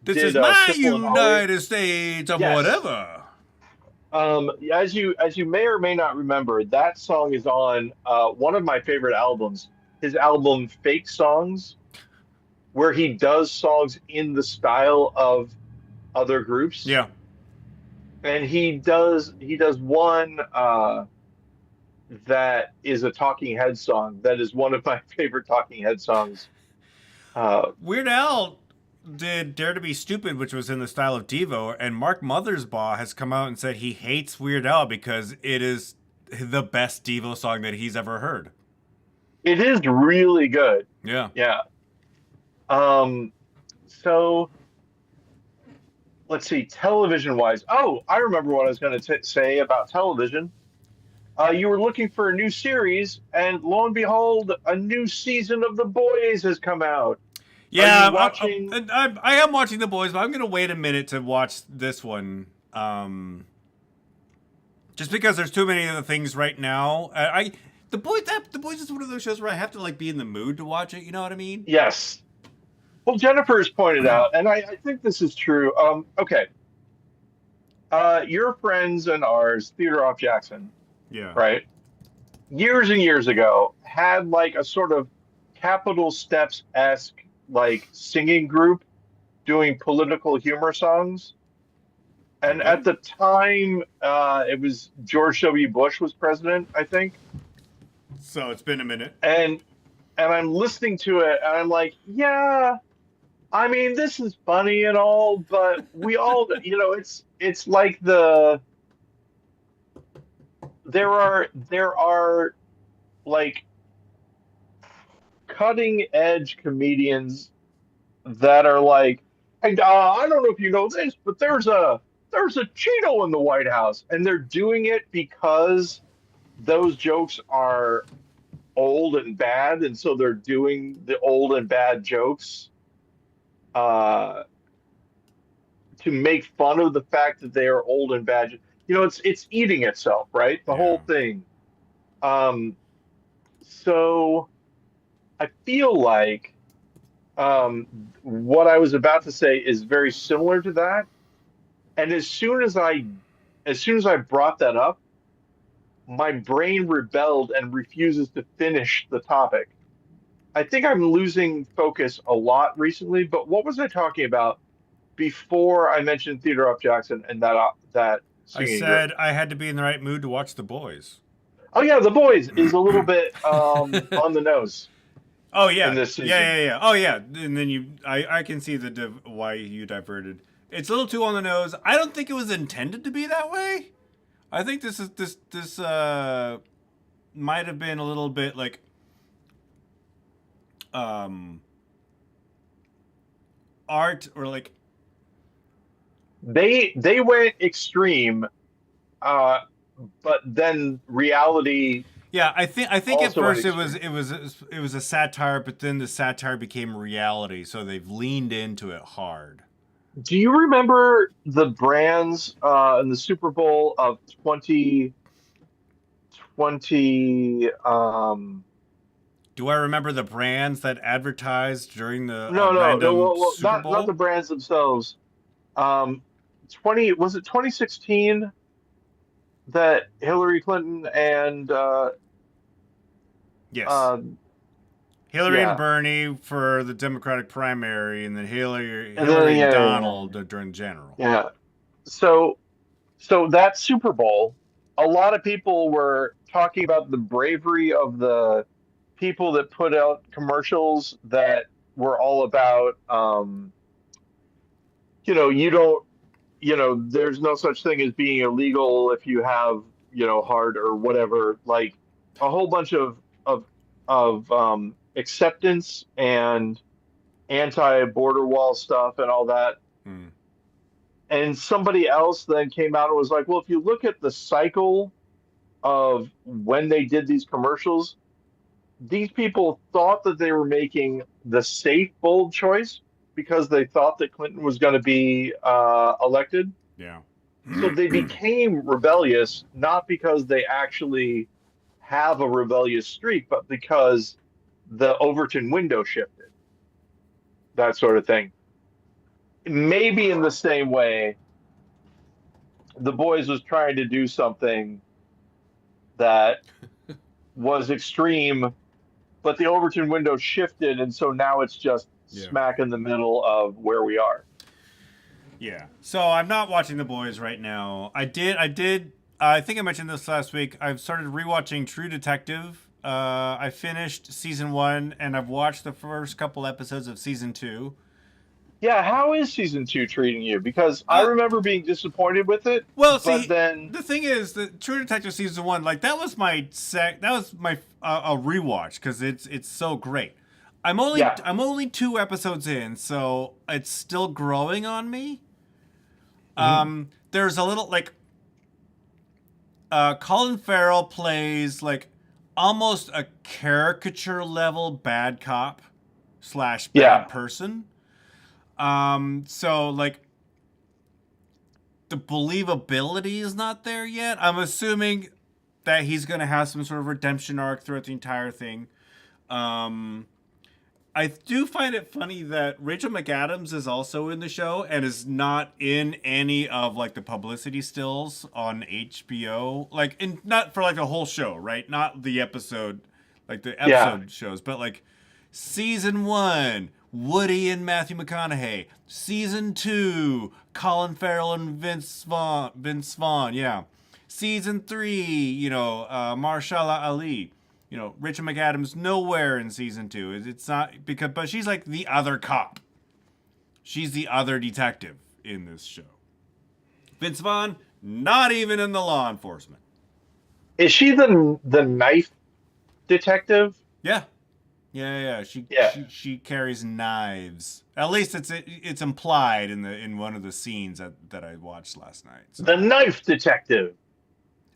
This is Did my Simple and Ollie? United States of Yes. whatever. As you may or may not remember, that song is on one of my favorite albums, his album Fake Songs, where he does songs in the style of other groups. Yeah. And he does one that is a Talking Head song that is one of my favorite Talking Head songs. Uh, Weird Al did Dare to Be Stupid, which was in the style of Devo, and Mark Mothersbaugh has come out and said he hates Weird Al because it is the best Devo song that he's ever heard. it is really good. Yeah. Yeah. Um, so let's see, television wise. Oh, I remember what I was going to say about television. You were looking for a new series, and lo and behold, a new season of The Boys has come out. Are you Yeah, watching? I am watching The Boys, but I'm going to wait a minute to watch this one. Just because there's too many other things right now. The Boys is one of those shows where I have to like be in the mood to watch it. You know what I mean? Yes. Well, Jennifer has pointed out, and I think this is true. Okay. Your friends and ours, Theodore Off Jackson, Yeah. right? Years and years ago, had like a sort of Capitol Steps-esque like singing group doing political humor songs. And Okay. at the time, it was George W. Bush was president, I think. So it's been a minute. And I'm listening to it, and I'm like, yeah, I mean, this is funny and all, but we all, it's like there are like cutting edge comedians that are like, and I don't know if you know this, but there's a Cheeto in the White House, and they're doing it because those jokes are old and bad, and so they're doing the old and bad jokes uh, to make fun of the fact that they are old and bad. It's eating itself, right? The Yeah. whole thing. Um, so I feel like um, what I was about to say is very similar to that. And as soon as I brought that up, my brain rebelled and refuses to finish the topic. I think I'm losing focus a lot recently, but what was I talking about before I mentioned Theodore F. Jackson and that I singing group? said I had to be in the right mood to watch The Boys. Oh yeah, The Boys is a little bit on the nose Oh in yeah, this yeah, season. yeah, yeah. Oh yeah, and then I can see why you diverted. It's a little too on the nose. I don't think it was intended to be that way. I think this might have been a little bit like um art or like They went extreme, uh, but then reality yeah. I think at also went first it was extreme. it was it was a satire, but then the satire became reality, so they've leaned into it hard. Do you remember the brands in the Super Bowl of 2020? Do I remember the brands that advertised during the No, no, no. random Well, Super not the Bowl? brands themselves. 2016 that Hillary Clinton and Yes. uh, Hillary and yeah, Bernie for the Democratic primary, and then and then Hillary and Donald during general. yeah. So that Super Bowl, a lot of people were talking about the bravery of the people that put out commercials that were all about, you don't, there's no such thing as being illegal if you have, heart or whatever, like a whole bunch of acceptance and anti-border wall stuff and all that. Hmm. And somebody else then came out and was like, well, if you look at the cycle of when they did these commercials, these people thought that they were making the safe, bold choice because they thought that Clinton was going to be elected. Yeah. So they became rebellious, not because they actually have a rebellious streak, but because the Overton window shifted. that sort of thing. Maybe in the same way, The Boys was trying to do something that was extreme, but the Overton window shifted, and so now it's just Yeah. smack in the middle of where we are. Yeah. So I'm not watching The Boys right now. I think I mentioned this last week. I've started rewatching True Detective. I finished season 1, and I've watched the first couple episodes of season 2. Yeah, how is season two treating you? Because I Uh, remember being disappointed with it, well, but see, then the thing is that True Detective season 1, like that was my a rewatch because it's so great. yeah, I'm only 2 episodes in, so it's still growing on me. mhm, There's a little like Colin Farrell plays like almost a caricature level bad cop slash yeah, bad person. So like the believability is not there yet. I'm assuming that he's gonna have some sort of redemption arc throughout the entire thing. Um, I do find it funny that Rachel McAdams is also in the show and is not in any of like the publicity stills on HBO. Like in not for like the whole show, right? Not the episode, like the yeah. episode shows, but like season 1, Woody and Matthew McConaughey. Season 2, Colin Farrell and Vince Vaughn, yeah. Season 3, Marshala Ali. Rachel McAdams nowhere in season 2. It's not because, but she's like the other cop. She's the other detective in this show. Vince Vaughn, not even in the law enforcement. Is she the knife detective? Yeah, yeah. Yeah, She carries knives. At least it's implied in one of the scenes that I watched last night. So, the knife detective.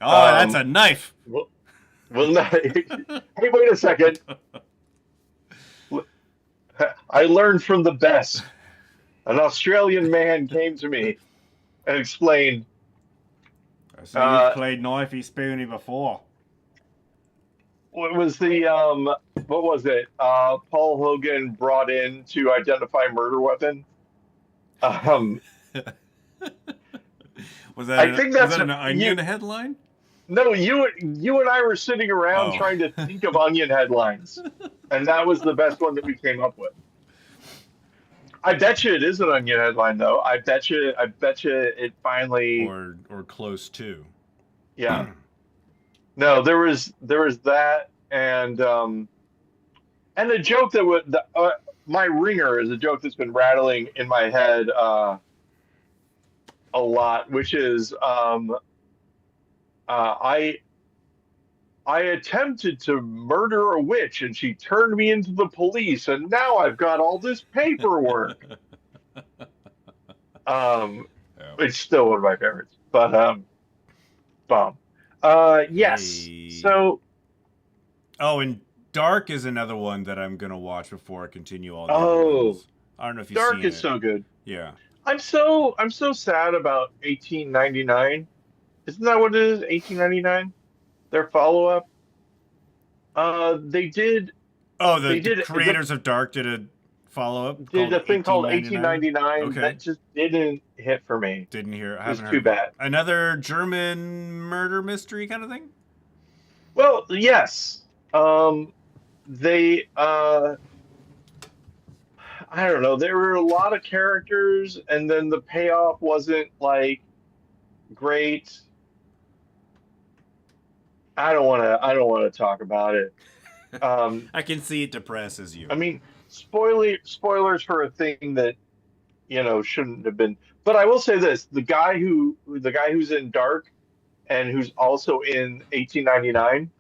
oh, that's Um, a knife. well, well, hey, wait a second. I learned from the best. An Australian man came to me and explained, I see you've uh, played knifey spoony before. what was what was it? Paul Hogan brought in to identify murder weapon. Um, I think Was that's that an you. Onion headline? No, you and I were sitting around Oh. trying to think of onion headlines, and that was the best one that we came up with. I bet you it is an onion headline, though. I bet you it finally. Or close to. Yeah. No, there was that, and a joke that would my ringer is a joke that's been rattling in my head a lot, which is I attempted to murder a witch and she turned me into the police and now I've got all this paperwork. Um, Yeah. it's still one of my favorites, but bomb. Yes. Hey. So, Oh, and Dark is another one that I'm gonna watch before I continue all the other oh, ones. I don't know if you've Dark seen is it. so good. Yeah. I'm so sad about 1899. Isn't that what it is? 1899? Their follow-up. They did Oh, they the did creators of Dark did a follow up did called a thing called 1899. 1899 Okay. that just didn't hit for me. Didn't hear. I It was haven't heard too of it. bad. Another German murder mystery kind of thing. Well, yes. They I don't know, there were a lot of characters and then the payoff wasn't like great. I don't want to talk about it. Um, I can see it depresses you. I mean, spoilers for a thing that shouldn't have been. But I will say this: the guy who's in Dark and who's also in 1899.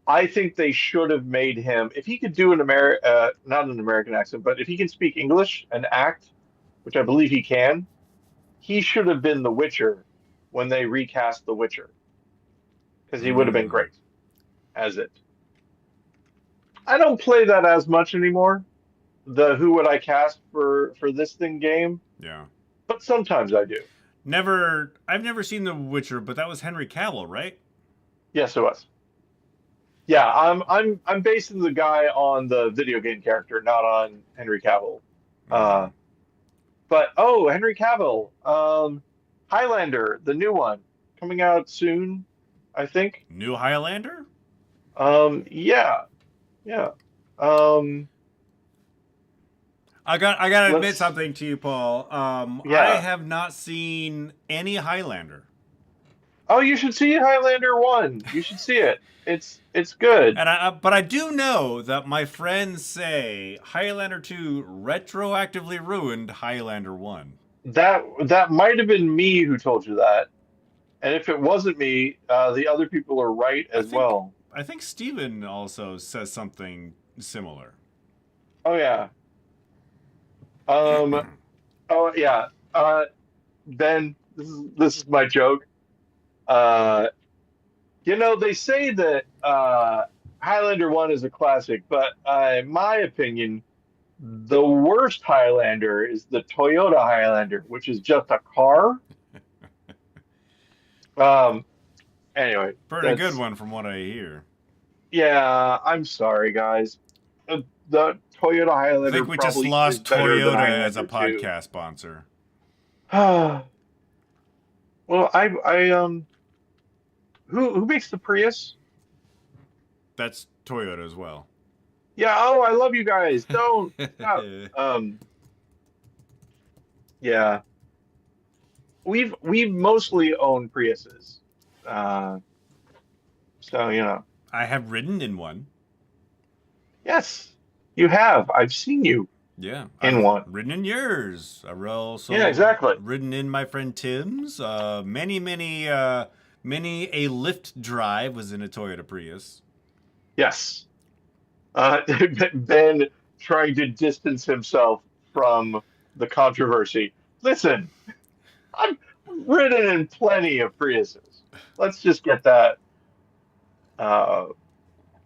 I think they should have made him if he could do not an American accent, but if he can speak English and act, which I believe he can, he should have been the Witcher when they recast the Witcher because he would have been Mm, great as it. I don't play that as much anymore. The who would I cast for this thing game, yeah. but sometimes I do. I've never seen The Witcher, but that was Henry Cavill, right? Yes, it was. Yeah, I'm basing the guy on the video game character, not on Henry Cavill. Uh, but Henry Cavill, Highlander, the new one, coming out soon, I think. New Highlander? Yeah, yeah. Um, I gotta admit let's, something to you, Paul. I yeah. have not seen any Highlander. Oh, you should see Highlander 1. You should see it. It's good. But I do know that my friends say Highlander 2 retroactively ruined Highlander 1. That might have been me who told you that. And if it wasn't me, the other people are right I as think well. I think Steven also says something similar. Oh yeah. Um, oh yeah. Ben, this is my joke. Uh, they say that Highlander 1 is a classic, but in my opinion, the worst Highlander is the Toyota Highlander, which is just a car. Um, anyway, Pretty good that's one from what I hear. yeah, I'm sorry, guys. The Toyota I Highlander think we just probably is lost better than Toyota as a Highlander 2. podcast sponsor. Well, who makes the Prius? That's Toyota as well. Yeah, I love you guys. Don't stop. Um, yeah. We've mostly owned Priuses. Uh, so I have ridden in one. yes, you have. I've seen you Yeah, in I've one. ridden in yours. I've Yeah, also exactly. ridden in my friend Tim's. Many a lift drive was in a Toyota Prius. Yes. Ben trying to distance himself from the controversy. Listen, I've ridden in plenty of Priuses. Let's just get that uh,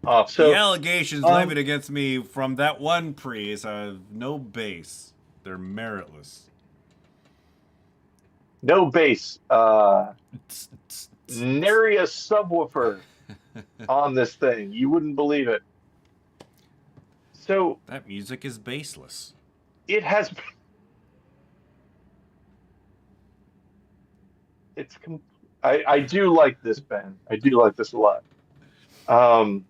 off. The So, allegations um, levied against me from that one Prius have no base. They're meritless. no bass, nary a subwoofer on this thing. You wouldn't believe it. So That music is baseless. it has. It's. I do like this, Ben. I do like this a lot. Um,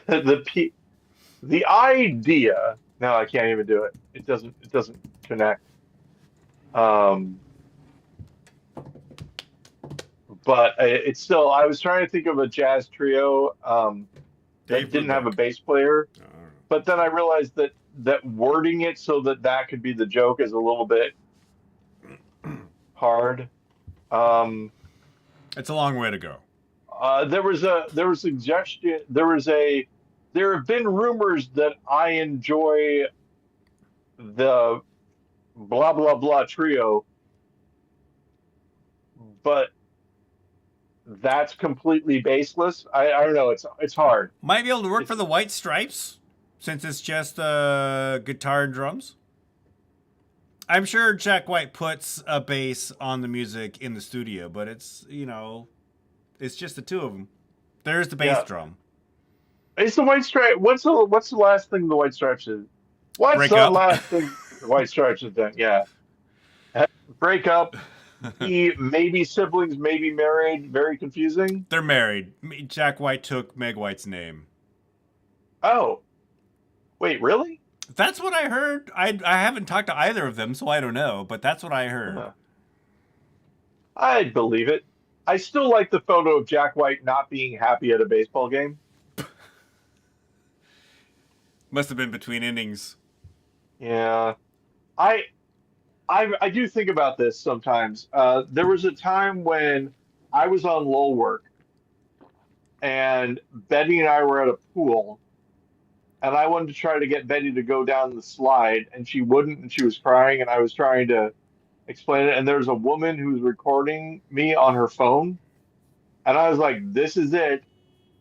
the P the idea. No, I can't even do it. It doesn't connect. Um, but it's still. I was trying to think of a jazz trio that Dave didn't have a Brubeck. bass player, I don't know. but then I realized that wording it so that could be the joke is a little bit hard. Um, It's a long way to go. there was a suggestion. There have been rumors that I enjoy the blah blah blah trio, but that's completely baseless. I don't know. It's hard. Might be able to work for It's the White Stripes, since it's just guitar and drums. I'm sure Jack White puts a bass on the music in the studio, but it's just the two of them. There's the bass yeah. drum. It's the White Stripe. What's the last thing the White Stripes did? What's Break the up. last thing the White Stripes have done? Yeah, break up. Maybe siblings, maybe married. Very confusing. They're married. Jack White took Meg White's name. Oh, wait, really? That's what I heard. I haven't talked to either of them, so I don't know. But that's what I heard. Huh. I'd believe it. I still like the photo of Jack White not being happy at a baseball game. Must have been between innings. Yeah, I I do think about this sometimes. There was a time when I was on lull work and Betty and I were at a pool and I wanted to try to get Betty to go down the slide and she wouldn't and she was crying and I was trying to explain it and there was a woman who was recording me on her phone and I was like, this is it.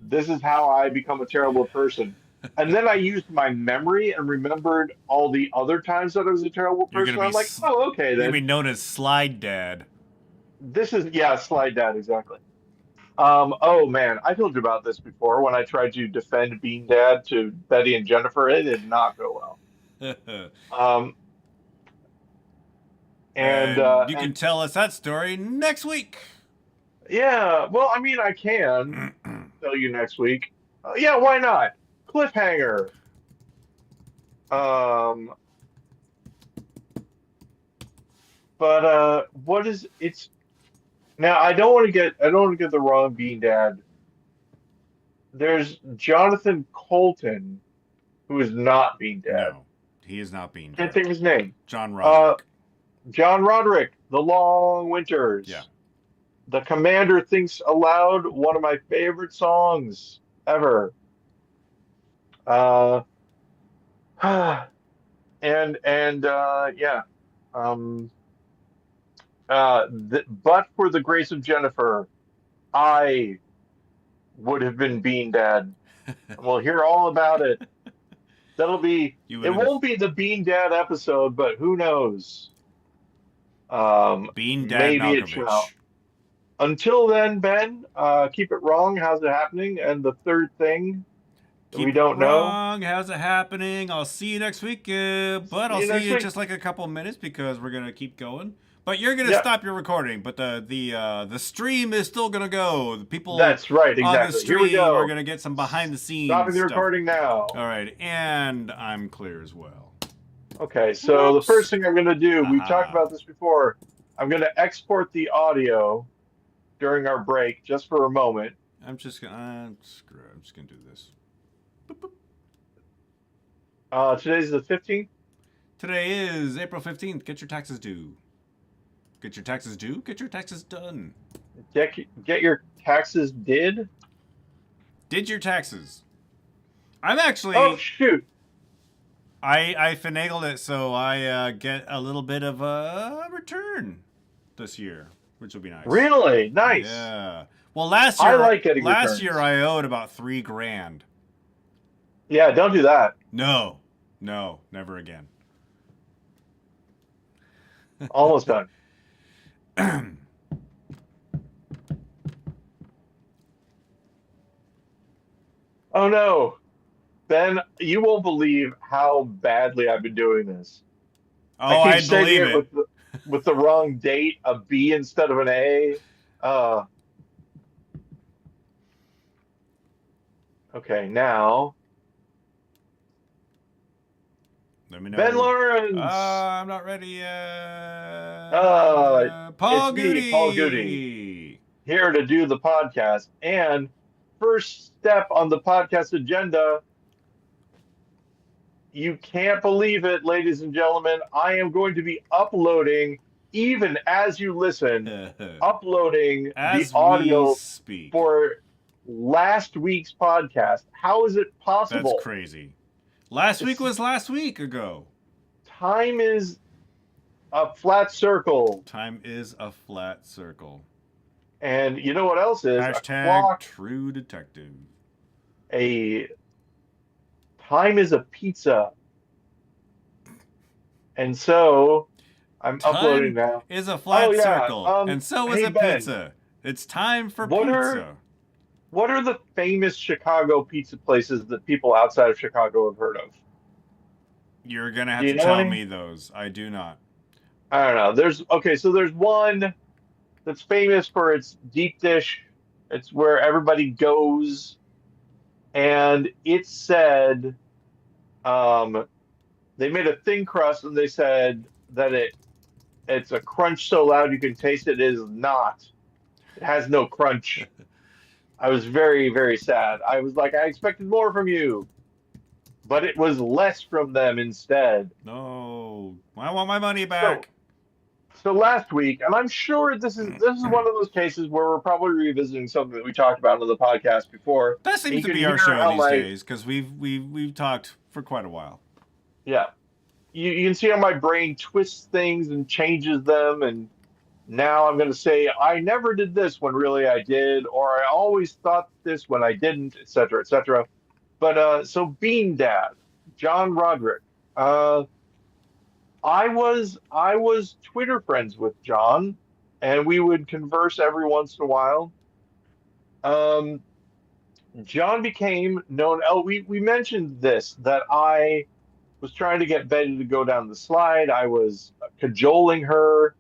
This is how I become a terrible person. And then I used my memory and remembered all the other times that I was a terrible You're gonna person. be I'm like, oh, okay, you're gonna then be known as Slide Dad. this is yeah, slide dad exactly. Oh man, I told you about this before when I tried to defend Bean Dad to Betty and Jennifer. It did not go well. Um, And you can and tell us that story next week. yeah, well, I mean, I can tell you next week. Yeah, why not? Cliffhanger. Um, but what is it's now? I don't want to get the wrong Bean Dad. There's Jonathan Colton, who is not Bean Dad. No, he is not being Can't dead. think of his name. John Uh, Roderick. John Roderick, The Long Yeah. Winters. The Commander Thinks Aloud, one of my favorite songs ever. Uh, yeah. Um, but for the grace of Jennifer, I would have been Bean Dad. We'll hear all about it. You would It have been won't be the Bean Dad episode, but who knows? Bean Dad Maybe it shall. Malkovich. Until then, Ben, keep it wrong. How's it happening? And the third thing that we Keep it don't know. wrong. How's it happening? I'll see you next week. But See I'll you see next you in week. just like a couple minutes because we're gonna keep going. But you're gonna Yeah, stop your recording. But the stream is still gonna go. The people that's right. on the Exactly. Here we stream are go. gonna get some behind the Stopping scenes the stuff. recording now. All right, and I'm clear as well. Okay, so the Whoops. first thing I'm going to do, we've talked Haha. about this before. I'm going to export the audio during our break just for a moment. I'm just gonna screw it. I'm just gonna do this. Boop, boop. Today's the 15th. Today is April 15th. Get your taxes due. Get your taxes due. Get your taxes done. Get your taxes did. Did your taxes. I'm Oh, actually shoot. I finagled it so I get a little bit of a return this year, which will be nice. Really? Nice. Yeah. Well, last I year like getting last year returns. I owed about $3,000. Yeah, don't do that. No, never again. Almost done. Oh, no. Ben, you won't believe how badly I've been doing this. I Oh, keep I saving believe it it. with the wrong date, a B instead of an A. Uh, okay, now Let me know. Ben Lawrence. I'm not ready yet. It's Paul me, Paul Goody, here to do the podcast. And first step on the podcast agenda, you can't believe it, ladies and gentlemen. I am going to be uploading, even as you listen, uploading the As we audio speak. for last week's podcast. How is it possible? That's crazy. Last week was last week ago. Time is a flat circle. Time is a flat circle. And you know what else is? A Hashtag clock. true detective. Time is a pizza. And so I'm uploading Time now. is a flat Oh, yeah. circle. And so is Hey, a Ben, pizza. It's time for what pizza. what are the famous Chicago pizza places that people outside of Chicago have heard of? You're going to Do have you to know tell any? me those. I do not. I don't know. So there's one that's famous for its deep dish. It's where everybody goes, and it said, they made a thin crust, and they said that it's a crunch so loud you can taste it. It is not. It has no crunch. I was very, very sad. I was like, I expected more from you, but it was less from them instead. No. I want my money So, back. so last week, and I'm sure this is one of those cases where we're probably revisiting something that we talked about on the podcast before. That And seems you to can be our hear show how these days because we've talked for quite a while. yeah, you can see how my brain twists things and changes them, and now I'm going to say I never did this when really I did, or I always thought this when I didn't, etc., etc. But so Bean Dad, John Roderick. I was Twitter friends with John, and we would converse every once in a while. Um, John became known. Oh, we mentioned this that was trying to get Betty to go down the slide. I was cajoling her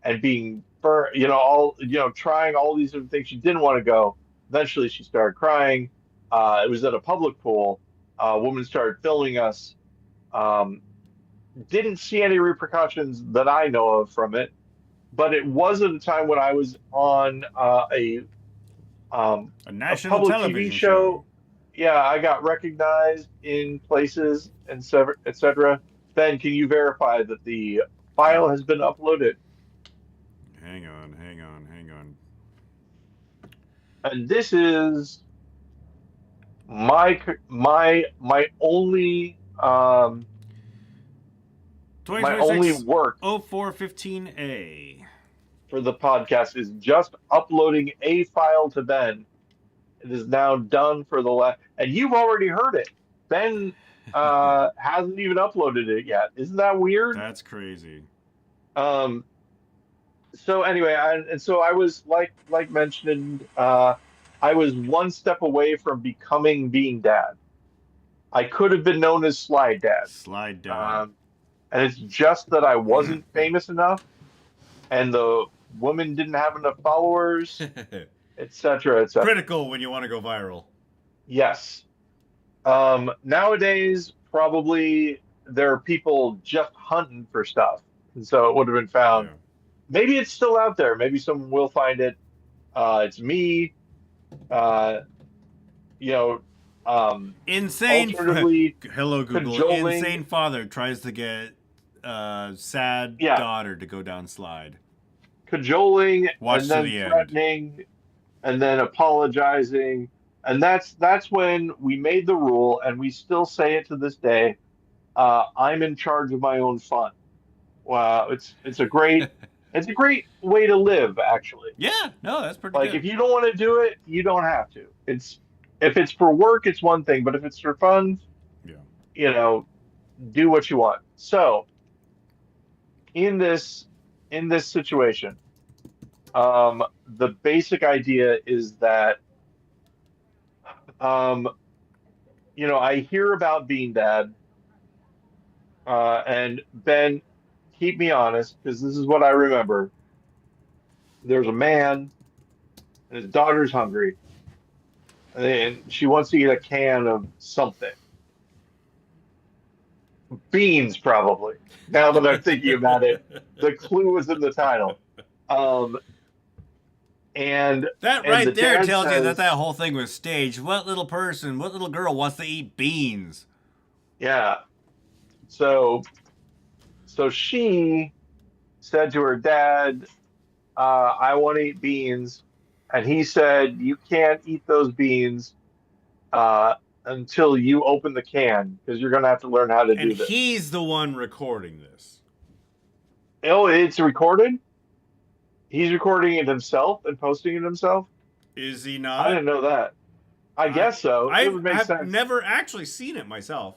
and being trying all these different things. She didn't want to go. Eventually, she started crying. It was at a public pool. A woman started filming us. Um, didn't see any repercussions that I know of from it, but it was at a time when I was on A a national public TV television show. show. Yeah, I got recognized in places and et cetera. Ben, can you verify that the file has been uploaded? Hang on, hang on, hang on. And this is my only my only 2026 work 0415A. for the podcast is just uploading a file to Ben. It is now done for the last, and you've already heard it. Ben hasn't even uploaded it yet. Isn't that weird? That's crazy. Um, so anyway, and so I was like mentioned, I was one step away from becoming Being Dad. I could have been known as Slide Dad. Slide dad. And it's just that I wasn't famous enough, and the woman didn't have enough followers, etc., etc. Critical when you want to go viral. Yes. Nowadays, probably there are people just hunting for stuff, and so it would have been found. Yeah. Maybe it's still out there. Maybe someone will find it. It's me. Uh, you know, Insane. alternatively Hello, Google. cajoling. Insane father tries to get sad Yeah. daughter to go down slide. Cajoling, Watch and to then the end. threatening, and then apologizing. And that's when we made the rule, and we still say it to this day. I'm in charge of my own fun. Wow, it's a great way to live, actually. Yeah, no, that's pretty Like good. if you don't want to do it, you don't have to. It's if it's for work, it's one thing, but if it's for fun, Yeah. you know, do what you want. So in this situation, the basic idea is that um, I hear about Being Dad, and Ben, keep me honest, because this is what I remember. There's a man, and his daughter's hungry, and she wants to eat a can of something. Beans, probably. Now that I'm thinking about it, the clue was in the title. Um, and That and right the there dad tells you that says, that whole thing was staged. What little person, what little girl wants to eat beans? yeah. So she said to her dad, I want to eat beans. And he said, you can't eat those beans until you open the can, because you're going to have to learn how to And do this. he's the one recording this. Oh, it's recorded? He's recording it himself and posting it himself? Is he I not? didn't know that. I guess so. It would make I've sense. never actually seen it myself.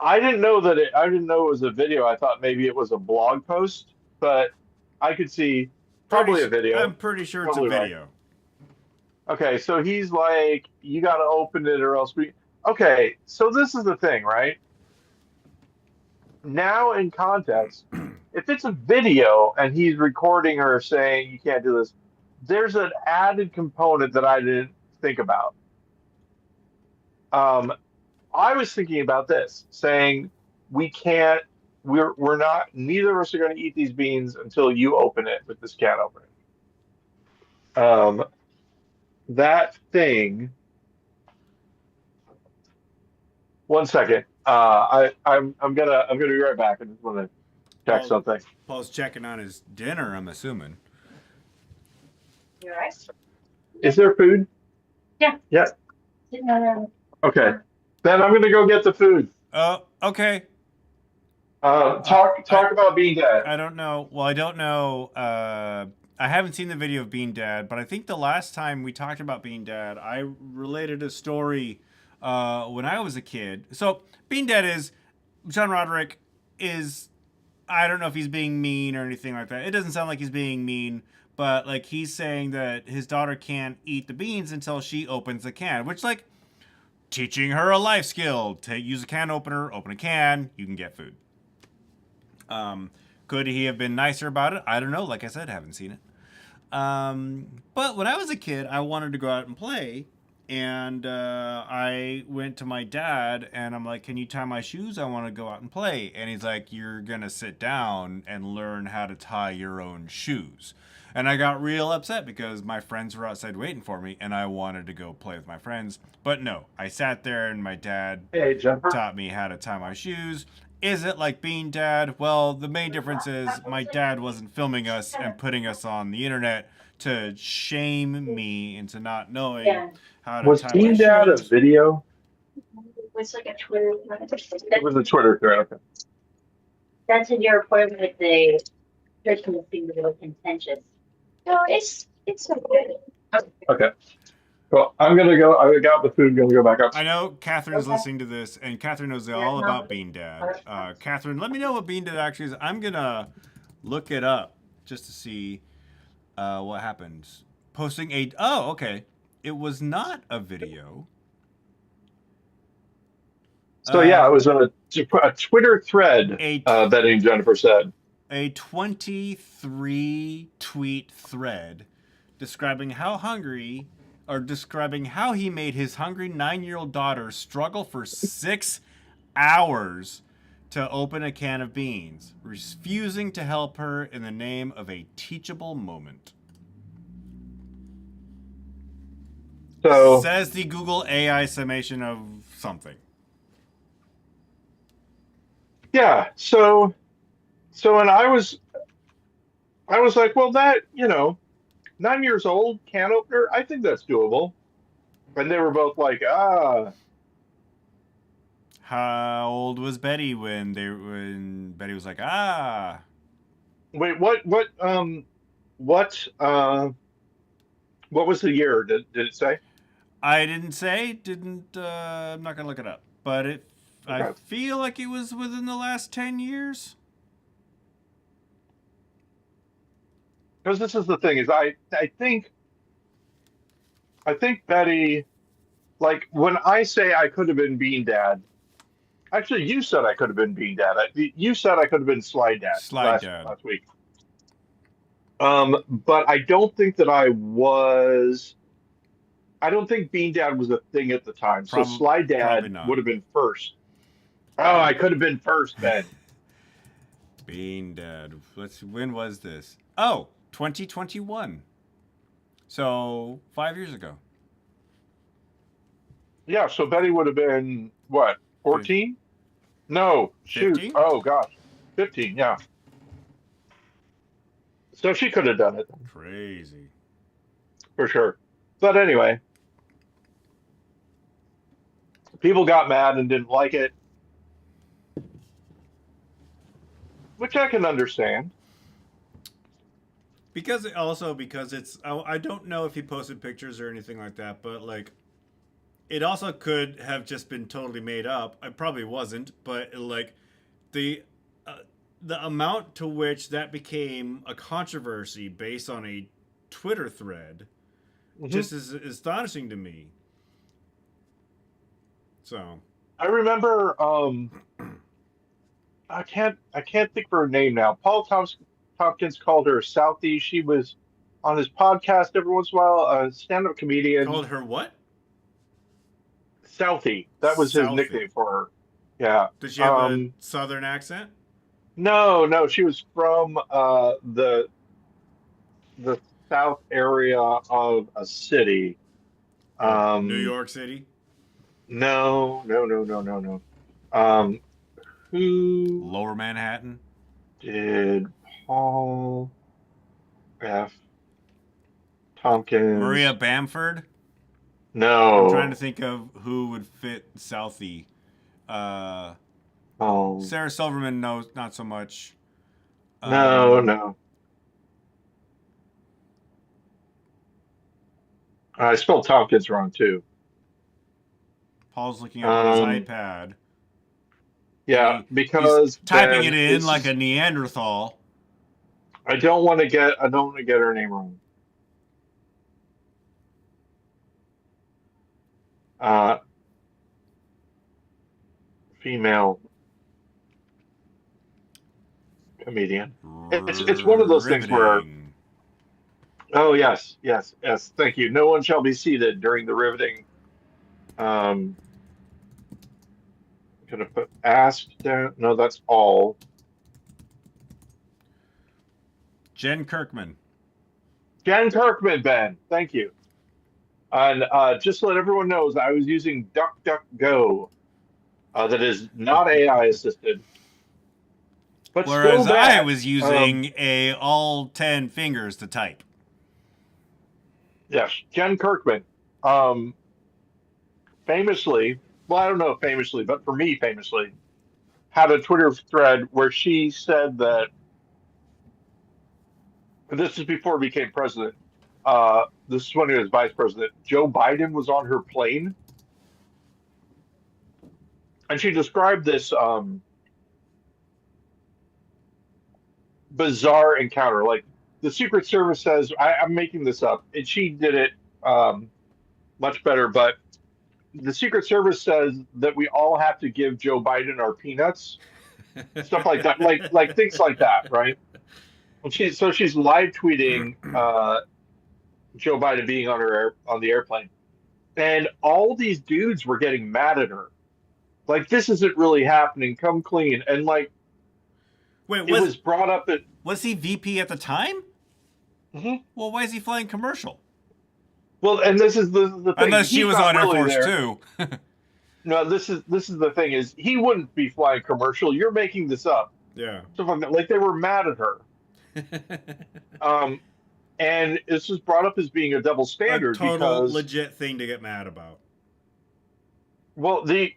I didn't know it was a video. I thought maybe it was a blog post, but I could see probably a video. I'm pretty sure it's a Probably right. video. Okay, so he's like, you got to open it or else we. Okay, so this is the thing, right? Now in context, if it's a video and he's recording her saying you can't do this, there's an added component that I didn't think about. I was thinking about this, saying we can't, we're not, neither of us are going to eat these beans until you open it with this can opener. That thing. One second. I'm gonna be right back. I just want to check something. Paul's checking on his dinner, I'm assuming. You alright? Is there food? Yeah. Yeah. No. Okay. Then I'm gonna go get the food. Okay. Talk about Being Dad. I don't know. Well, I don't know. I haven't seen the video of Being Dad, but I think the last time we talked about Being Dad, I related a story when I was a kid. So, Being Dad is, John Roderick is, I don't know if he's being mean or anything like that. It doesn't sound like he's being mean, but like he's saying that his daughter can't eat the beans until she opens the can, which like, teaching her a life skill. Use a can opener, open a can, you can get food. Could he have been nicer about it? I don't know. Like I said, haven't seen it. But when I was a kid, I wanted to go out and play. And I went to my dad and I'm like, can you tie my shoes? I want to go out and play. And he's like, you're going to sit down and learn how to tie your own shoes. And I got real upset because my friends were outside waiting for me and I wanted to go play with my friends. But no, I sat there and my dad taught me how to tie my shoes. Is it like Bean Dad? Well, the main difference is my dad wasn't filming us and putting us on the internet to shame me into not knowing how to tie my shoes. Was Bean Dad a video? It was like a Twitter. It was a Twitter thread. Okay. That's in your report with the person being a little contentious. No, it's okay. Okay. Well, I'm gonna go. I got the food. Gonna go back up. I know Catherine's listening to this, and Catherine knows all about Bean Dad. Catherine, let me know what Bean Dad actually is. I'm gonna look it up just to see what happens. Posting a. Oh, okay. It was not a video. So yeah, it was a Twitter thread that Jennifer said. A 23 tweet thread describing how he made his hungry 9-year-old daughter struggle for 6 hours to open a can of beans, refusing to help her in the name of a teachable moment. So says the Google AI summation of something. Yeah, so and I was like, well, that 9 years old can opener, I think that's doable. And they were both like, How old was Betty when Betty was like, Wait, what was the year? Did it say? I didn't say. I'm not gonna look it up, but okay. I feel like it was within the last 10 years. Because this is the thing is I think Betty, like when I say I could have been Bean Dad, actually you said I could have been Bean Dad. You said I could have been Slide Dad last week. But I don't think that I was. I don't think Bean Dad was a thing at the time. So Slide Dad would have been first. Oh, I could have been first then. Bean Dad. When was this? Oh, 2021. So 5 years ago. Yeah, so Betty would have been what? 14? No, shoot. 15? Oh gosh. 15, yeah. So she could have done it. Crazy. For sure. But anyway, people got mad and didn't like it, which I can understand. Because it's, I don't know if he posted pictures or anything like that, but like, it also could have just been totally made up. It probably wasn't, but like, the amount to which that became a controversy based on a Twitter thread just is astonishing to me. So I remember I can't think of her name now. Paul Tompkins called her Southie. She was on his podcast every once in a while, a stand-up comedian. Called her what? Southie. That was his nickname for her. Yeah. Did she have a southern accent? No. She was from the south area of a city. New York City? No. Who? Lower Manhattan? Did Paul F. Tompkins? Maria Bamford? No. I'm trying to think of who would fit Southie. Sarah Silverman, no, not so much. No. I spelled Tompkins wrong too. Paul's looking up on his iPad. Yeah, because he's typing it in like a Neanderthal. I don't want to get her name wrong. female comedian. It's one of those things where, Riveting. oh yes, yes, yes, thank you. No one shall be seated during the riveting. Gonna put asked down. No, that's all. Jen Kirkman. Jen Kirkman, Ben. Thank you. And just to let everyone knows, I was using DuckDuckGo. That is not AI assisted, but still Whereas I bad. was using all 10 fingers to type. Yes, Jen Kirkman. Um, famously, well, I don't know if famously, but for me, famously, had a Twitter thread where she said that this is before he became president. This is when he was vice president. Joe Biden was on her plane, and she described this bizarre encounter. Like the Secret Service says, I'm making this up, and she did it um, much better. But the Secret Service says that we all have to give Joe Biden our peanuts, stuff like that, like things like that, right? And she's live tweeting Joe Biden being on the airplane, and all these dudes were getting mad at her, like this isn't really happening. Come clean, and like Wait, it was brought up that. was he VP at the time? Mhm. Well, why is he flying commercial? Well, and this is the thing. Unless she He's was not on Air really Force there. too. No, this is the thing is he wouldn't be flying commercial. You're making this up. Yeah. Stuff like that. Like they were mad at her. Um, and this was brought up as being a double A standard total because legit thing to get mad about. well, the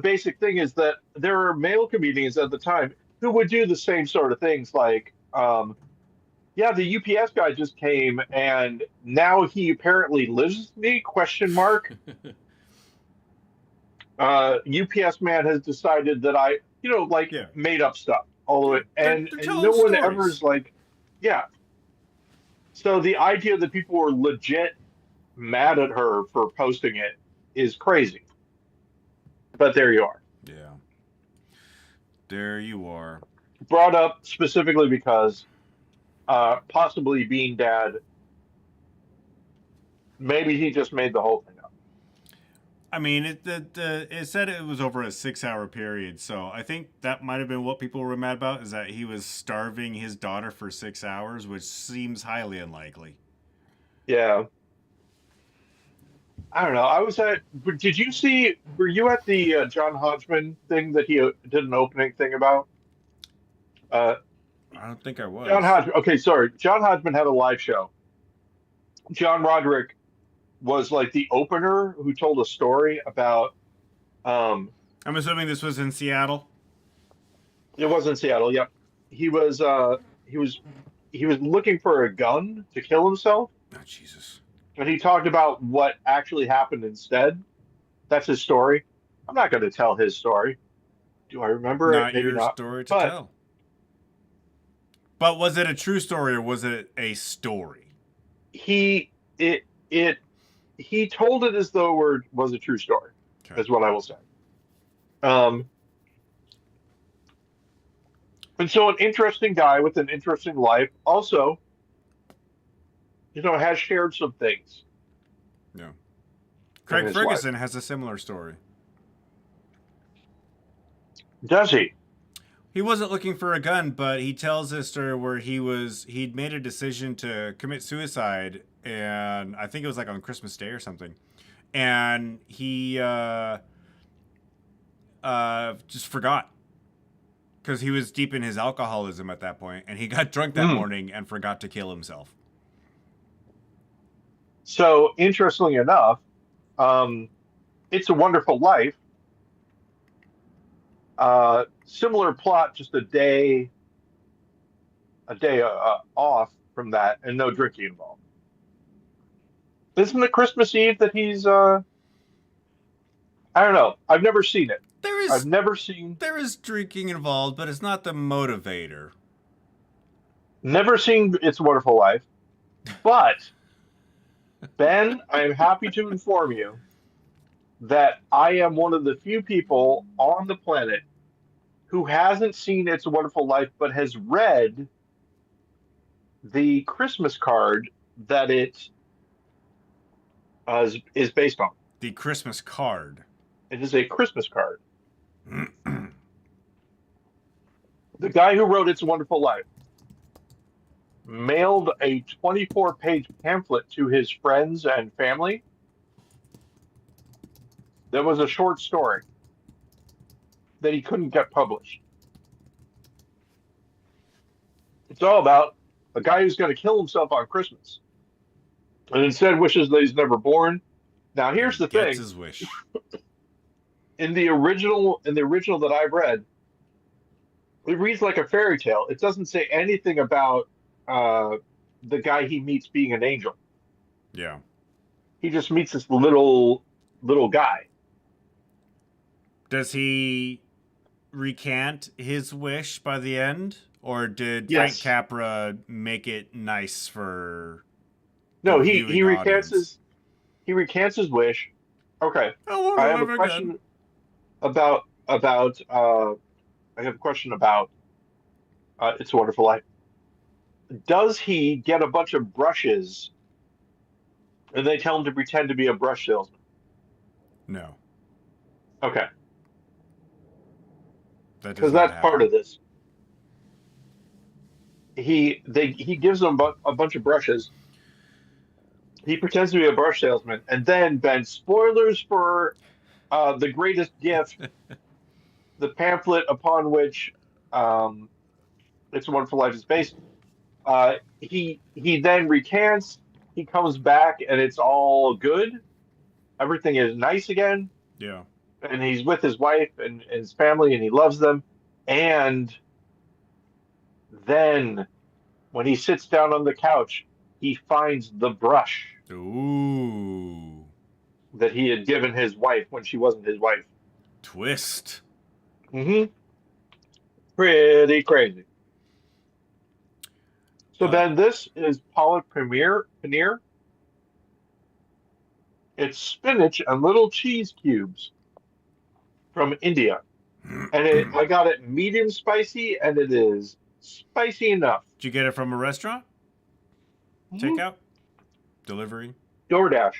basic thing is that there are male comedians at the time who would do the same sort of things like yeah, the UPS guy just came and now he apparently lives with me, question mark. UPS man has decided that I, like Yeah. made up stuff all the way, and They're and telling no one stories. ever is like, yeah. So the idea that people were legit mad at her for posting it is crazy. But there you are. Yeah. There you are. Brought up specifically because possibly Bean Dad, maybe he just made the whole thing up. I mean, it said it was over a 6-hour period, so I think that might have been what people were mad about, is that he was starving his daughter for 6 hours, which seems highly unlikely. Yeah. I don't know. I was at. Did you see? Were you at the John Hodgman thing that he did an opening thing about? Uh, I don't think I was. John Hodgman. Okay, sorry. John Hodgman had a live show. John Roderick was like the opener who told a story about. I'm assuming this was in Seattle. It was in Seattle. Yep. He was. He was. He was looking for a gun to kill himself, Oh, Jesus. and he talked about what actually happened instead. That's his story. I'm not going to tell his story. Do I remember it? Not Maybe your not. story to But tell. But was it a true story or was it a story? he he told it as though it was a true story, Okay. is what I will say. And so an interesting guy with an interesting life also, has shared some things. Yeah. Craig his Ferguson has a similar story. Does he? He wasn't looking for a gun, but he tells this story where he'd made a decision to commit suicide, and I think it was like on Christmas Day or something. And he just forgot because he was deep in his alcoholism at that point, and he got drunk that morning and forgot to kill himself. So interestingly enough, It's a Wonderful Life. Similar plot, just a day off from that, and no drinking involved. Isn't it Christmas Eve that he's? I don't know. I've never seen it. I've never seen Drinking involved, but it's not the motivator. It's a Wonderful Life. But Ben, I am happy to inform you that I am one of the few people on the planet who hasn't seen It's a Wonderful Life but has read the Christmas card that it is based on. The Christmas card. It is a Christmas card. The guy who wrote It's a Wonderful Life mailed a 24-page pamphlet to his friends and family that was a short story that he couldn't get published. It's all about a guy who's going to kill himself on Christmas and instead wishes that he's never born. Now, here's the Gets thing. his wish. In the original that I've read, it reads like a fairy tale. It doesn't say anything about the guy he meets being an angel. Yeah. He just meets this little guy. Does he recant his wish by the end? Or did Yes. Frank Capra make it nice for No, the he viewing recants audience? he recants his wish. Okay. Oh, I have a question about It's a Wonderful Life. Does he get a bunch of brushes and they tell him to pretend to be a brush salesman? No. Okay. Because That's part of this. He gives them a bunch of brushes. He pretends to be a brush salesman, and then, Ben, spoilers for the greatest gift, the pamphlet upon which It's a Wonderful Life is based. He then recants. He comes back, and it's all good. Everything is nice again. Yeah. And he's with his wife and his family, and he loves them. And then, when he sits down on the couch, he finds the brush Ooh. that he had given his wife when she wasn't his wife. Twist. Mm-hmm. Pretty crazy. So, Ben, this is pollock paneer. It's spinach and little cheese cubes from India. And I got it medium spicy, and it is spicy enough. Did you get it from a restaurant? Takeout? Delivery? DoorDash.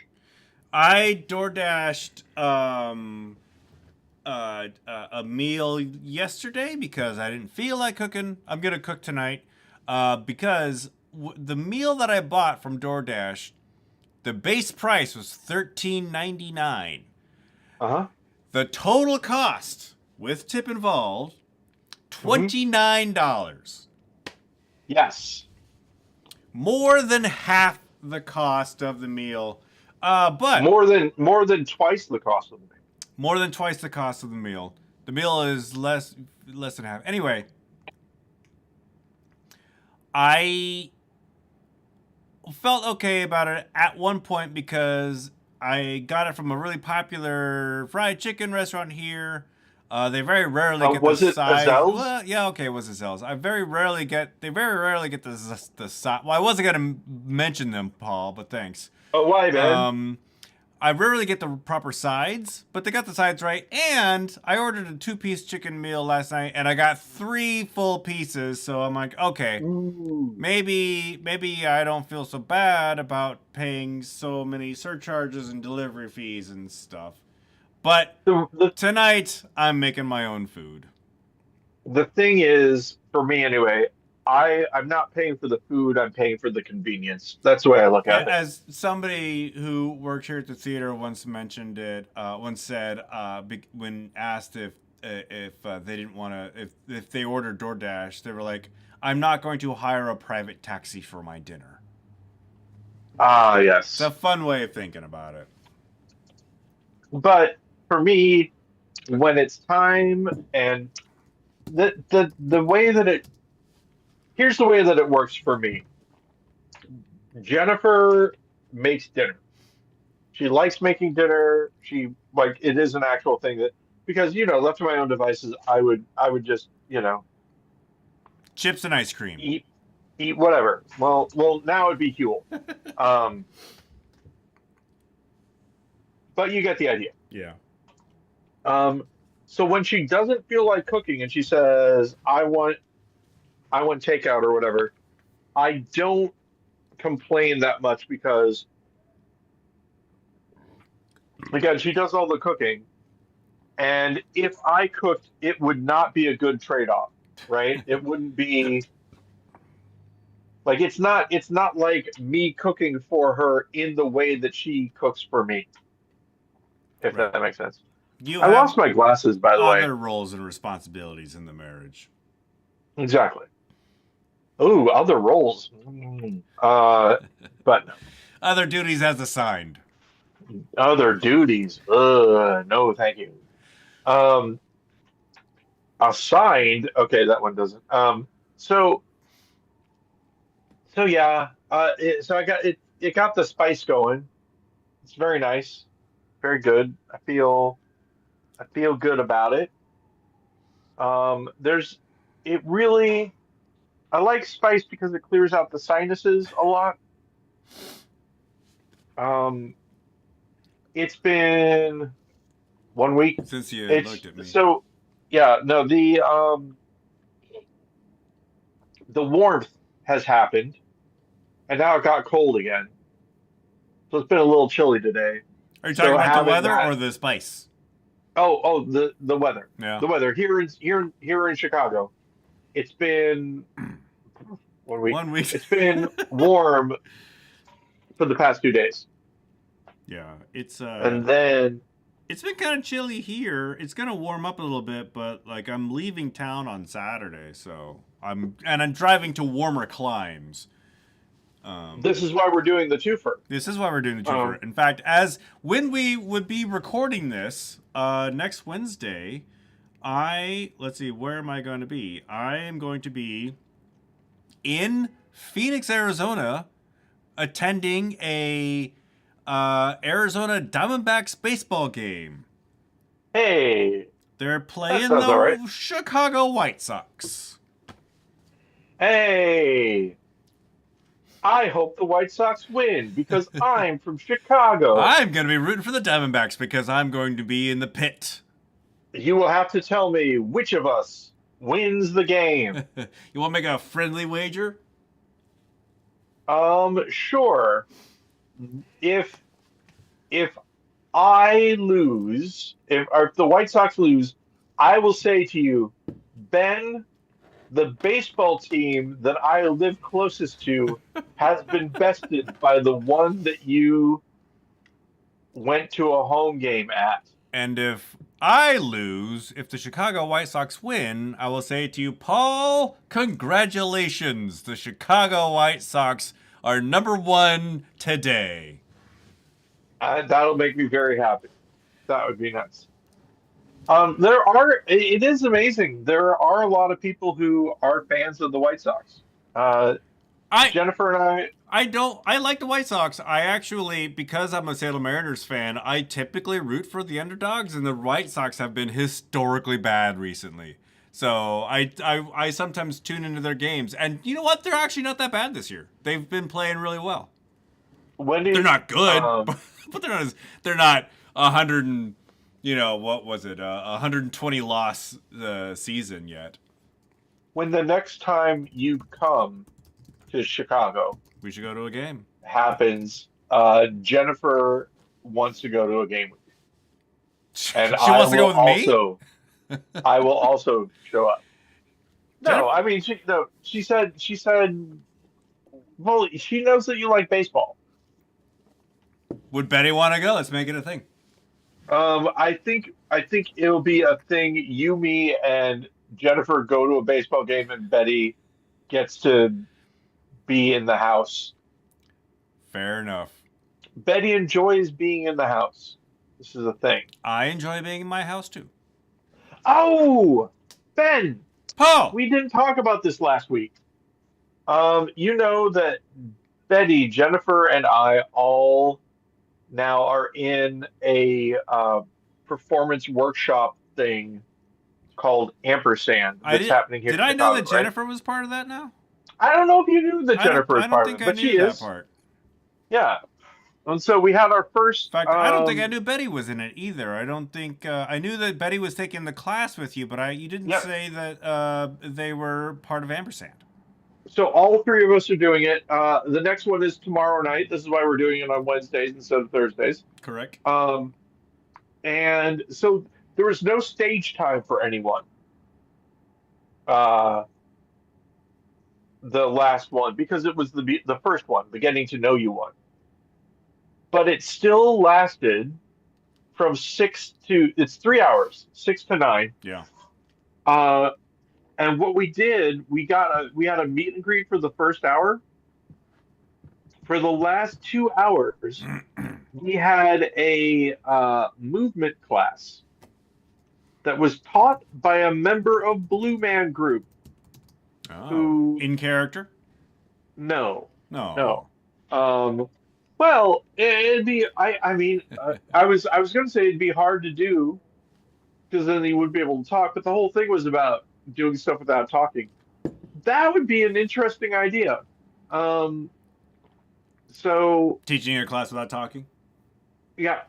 I DoorDashed a meal yesterday because I didn't feel like cooking. I'm going to cook tonight because the meal that I bought from DoorDash, the base price was $13.99. Uh-huh. The total cost, with tip involved, $29. Yes. More than half the cost of the meal. But more than twice the cost of the meal. More than twice the cost of the meal. The meal is less than half. Anyway, I felt okay about it at one point because I got it from a really popular fried chicken restaurant here. They very rarely get was the it size. Azell's? Well, yeah, okay, it was Azell's. They very rarely get the size. Well, I wasn't gonna mention them, Paul, but thanks. Oh, why, man? I rarely get the proper sides, but they got the sides right. And I ordered a 2-piece chicken meal last night, and I got 3 full pieces. So I'm like, okay, maybe I don't feel so bad about paying so many surcharges and delivery fees and stuff. But tonight, I'm making my own food. The thing is, for me anyway, I'm not paying for the food, I'm paying for the convenience. That's the way I look at it. As somebody who worked here at the theater once mentioned it, once said, when asked if they didn't want to, if they ordered DoorDash, they were like, I'm not going to hire a private taxi for my dinner. Ah, yes. It's a fun way of thinking about it. But for me, when it's time, and the way that here's the way that it works for me. Jennifer makes dinner. She likes making dinner. It is an actual thing because left to my own devices, I would just chips and ice cream, eat whatever. Well, now it'd be Huel. But you get the idea. Yeah. So when she doesn't feel like cooking and she says, I want takeout or whatever, I don't complain that much because again, she does all the cooking. And if I cooked, it would not be a good trade-off, right? It wouldn't be like it's not like me cooking for her in the way that she cooks for me, if Right. that makes sense. You I have lost my glasses, by the way. other roles and responsibilities in the marriage. Exactly. Ooh, other roles. But no. Other duties as assigned. Other duties. No, thank you. Um, Assigned. Okay, that one doesn't. So so yeah. So I got it. It got the spice going. It's very nice. Very good. I feel good about it. There's it really. I like spice because it clears out the sinuses a lot. Um, it's been 1 week. Since you It's looked at me. so yeah, no, the warmth has happened and now it got cold again. So it's been a little chilly today. Are you talking So about the having weather that or the spice? the weather. Yeah. The weather here in Chicago. It's been 1 week. 1 week. It's been warm for the past 2 days. Yeah. And then It's been kind of chilly here. It's gonna warm up a little bit, but like I'm leaving town on Saturday, so I'm driving to warmer climes. this is why we're doing the twofer. This is why we're doing the twofer. In fact, as when we would be recording this next Wednesday, let's see, where am I going to be? I am going to be in Phoenix, Arizona, attending a Arizona Diamondbacks baseball game. Hey, They're playing sounds the all right. Chicago White Sox. hey. I hope the White Sox win because I'm from Chicago. I'm going to be rooting for the Diamondbacks because I'm going to be in the pit. You will have to tell me which of us wins the game. You want to make a friendly wager? Sure. If I lose, if the White Sox lose, I will say to you, Ben, the baseball team that I live closest to has been bested by the one that you went to a home game at. And if I lose, if the Chicago White Sox win, I will say to you, Paul, congratulations. The Chicago White Sox are #1 today. That'll make me very happy. That would be nice. It is amazing. There are a lot of people who are fans of the White Sox. I Jennifer and I like the White Sox. I actually, because I'm a Seattle Mariners fan, I typically root for the underdogs, and the White Sox have been historically bad recently. So I sometimes tune into their games, and you know what? They're actually not that bad this year. They've been playing really well. Wendy, They're not good, but they're not 100 and what was it? 120 loss season yet. when the next time you come to Chicago We should go to a game. happens, Jennifer wants to go to a game with you, and She wants to go with me? I will also show up. No, Jennifer- I mean she said well, she knows that you like baseball. Would Betty want to go? Let's make it a thing. I think it'll be a thing. You, me, and Jennifer go to a baseball game, and Betty gets to be in the house. Fair enough. Betty enjoys being in the house. This is a thing. I enjoy being in my house too. Oh, Ben, Paul! we didn't talk about this last week. You know that Betty, Jennifer, and I all now are in a performance workshop thing called Ampersand that's happening here. Did in I know Chicago, that Jennifer was part of that now? I don't know if you knew that Jennifer is I don't part of think it, I but knew she that is. part. Yeah. And so we had our first. In fact, I don't think I knew Betty was in it either. I don't think I knew that Betty was taking the class with you, but you didn't say that they were part of Ampersand. So all three of us are doing it. The next one is tomorrow night. This is why we're doing it on Wednesdays instead of Thursdays. Correct. And so there was no stage time for anyone. The last one, because it was the first one, the getting to know you one. But it still lasted from it's 3 hours, 6 to 9. Yeah. And what we did, we had a meet and greet for the first hour. For the last 2 hours, we had a movement class that was taught by a member of Blue Man Group. Oh. Who in character? No. No. Well, it'd be. I mean, I was going to say it'd be hard to do because then he wouldn't be able to talk. But the whole thing was about doing stuff without talking. That would be an interesting idea. So teaching a class without talking. Yeah.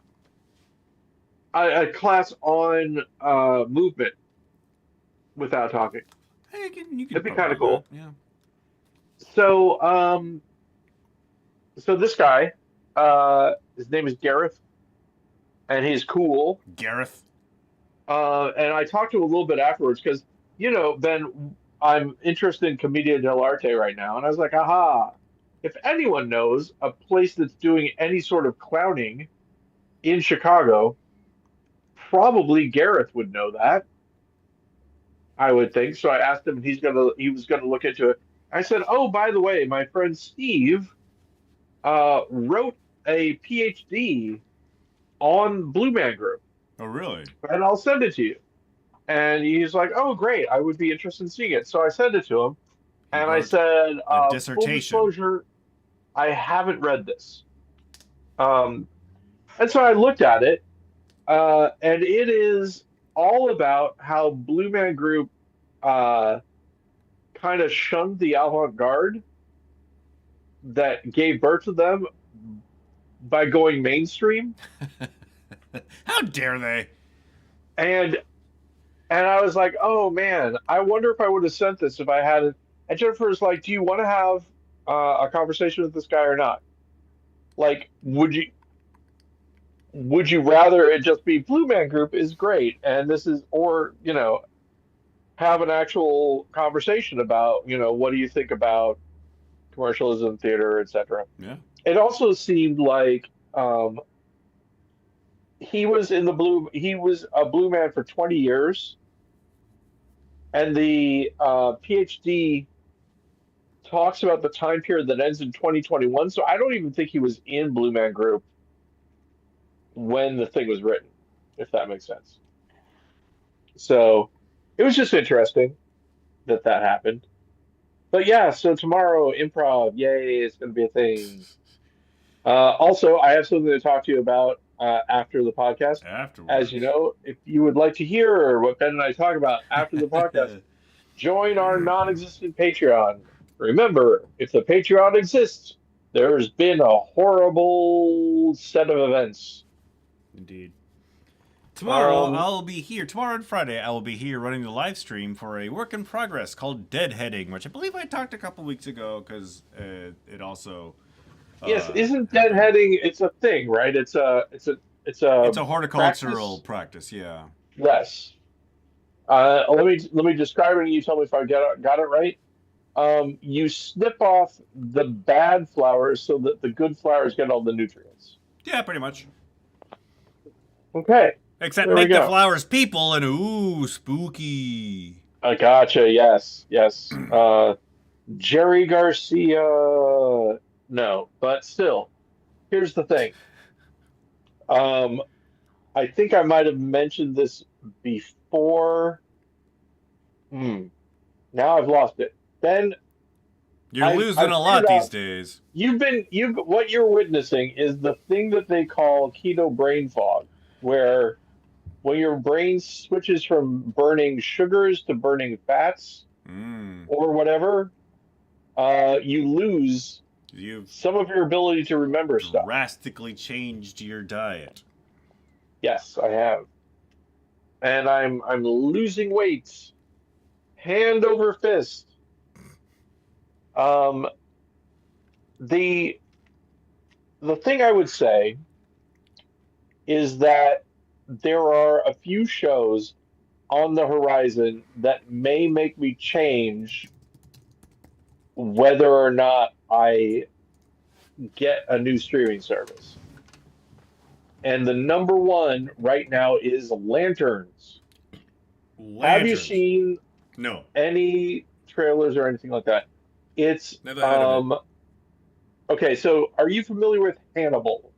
A class on movement without talking. Hey, you can That'd be kind of cool. That. Yeah. So, so this guy, his name is Gareth, and he's cool. Gareth. And I talked to him a little bit afterwards because, Ben, I'm interested in Commedia dell'arte right now, and I was like, aha! If anyone knows a place that's doing any sort of clowning in Chicago, probably Gareth would know that. I would think. So I asked him, and he was gonna look into it. I said, "Oh, by the way, my friend Steve wrote a PhD on Blue Man Group." Oh, really? And I'll send it to you. And he's like, "Oh, great! I would be interested in seeing it." So I sent it to him, and I said, dissertation. "Full disclosure, I haven't read this." And so I looked at it, and it is all about how Blue Man Group kind of shunned the avant-garde that gave birth to them by going mainstream. How dare they? And I was like, oh man, I wonder if I would have sent this if I hadn't. And Jennifer's like, do you want to have a conversation with this guy or not? Like, would you rather it just be Blue Man Group is great and this is, or, have an actual conversation about, what do you think about commercialism, theater, etc. Yeah. It also seemed like he was a Blue Man for 20 years, and the PhD talks about the time period that ends in 2021. So I don't even think he was in Blue Man Group when the thing was written, if that makes sense. So it was just interesting that happened. But yeah, so tomorrow, improv, yay, it's going to be a thing. Also, I have something to talk to you about after the podcast. Afterwards. As you know, if you would like to hear what Ben and I talk about after the podcast, join our non-existent Patreon. Remember, if the Patreon exists, there's been a horrible set of events. Indeed. Tomorrow I'll be here. Tomorrow and Friday I will be here running the live stream for a work in progress called Deadheading, which I believe I talked a couple weeks ago because it also. Yes, isn't deadheading? It's a thing, right? It's a horticultural practice. Yeah. Yes. Let me describe it, and you tell me if I got it right. You snip off the bad flowers so that the good flowers get all the nutrients. Yeah, pretty much. Okay. Except make the flowers people and ooh, spooky. I gotcha. Yes. Jerry Garcia. No, but still, here's the thing. I think I might have mentioned this before. Now I've lost it. Ben, you're losing a lot these days. What you're witnessing is the thing that they call keto brain fog, where when your brain switches from burning sugars to burning fats or whatever, you lose You've some of your ability to remember stuff. drastically changed your diet. Yes, I have. And I'm losing weight hand over fist. Um, the the thing I would say is that there are a few shows on the horizon that may make me change whether or not I get a new streaming service. And the number one right now is Lanterns. Have you Lanterns. seen No. any trailers or anything like that? It's Never heard of it. okay, so are you familiar with Hannibal?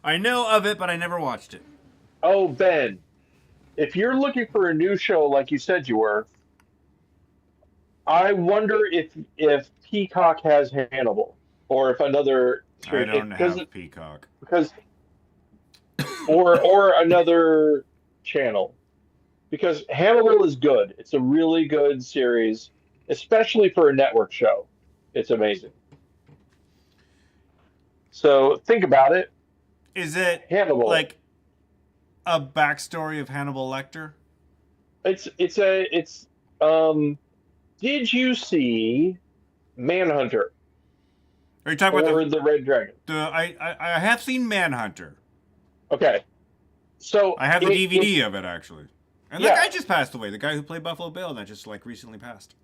I know of it, but I never watched it. Oh, Ben, if you're looking for a new show like you said you were, I wonder if Peacock has Hannibal or if another I don't because have Peacock. because or another channel because Hannibal is good. It's a really good series, especially for a network show. It's amazing. So think about it. Is it Hannibal. like a backstory of Hannibal Lecter? It's did you see Manhunter Are you talking or about the Red Dragon? I have seen Manhunter. Okay. So I have the DVD of it actually. And Yeah. that guy just passed away. The guy who played Buffalo Bill, that just like recently passed.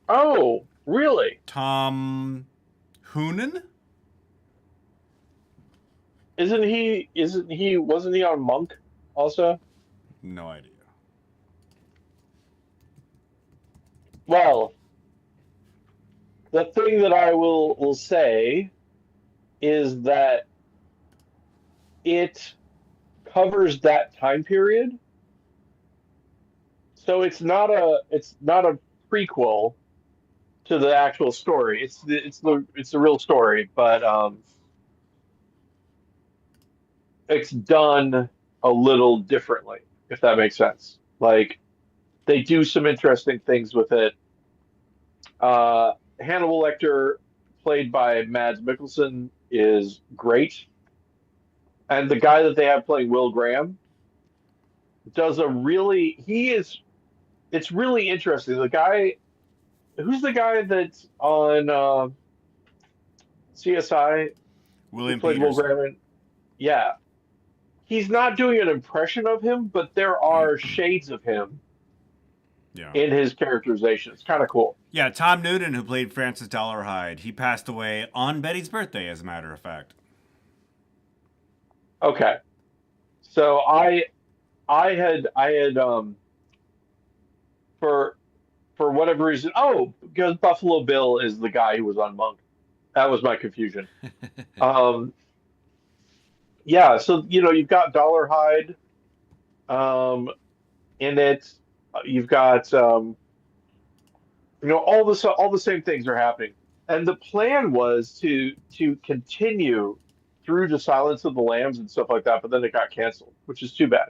Oh, really? Tom Hoonan? Wasn't he on Monk also? No idea. Well, the thing that I will say is that it covers that time period. So it's not a prequel to the actual story. It's the real story, but it's done a little differently, if that makes sense. Like they do some interesting things with it. Hannibal Lecter, played by Mads Mikkelsen, is great, and the guy that they have playing Will Graham does a really he is. It's really interesting. The guy, who's the guy that's on CSI who William played Will Peterson. Graham? Yeah, he's not doing an impression of him, but there are shades of him Yeah. in his characterization. It's kind of cool. Yeah, Tom Noonan, who played Francis Dollarhide, he passed away on Betty's birthday, as a matter of fact. Okay, so I had for whatever reason. Oh, because Buffalo Bill is the guy who was on Monk. That was my confusion. Um, yeah, so you've got Dollarhide in it. You've got all the same things are happening, and the plan was to continue through to Silence of the Lambs and stuff like that, but then it got canceled, which is too bad.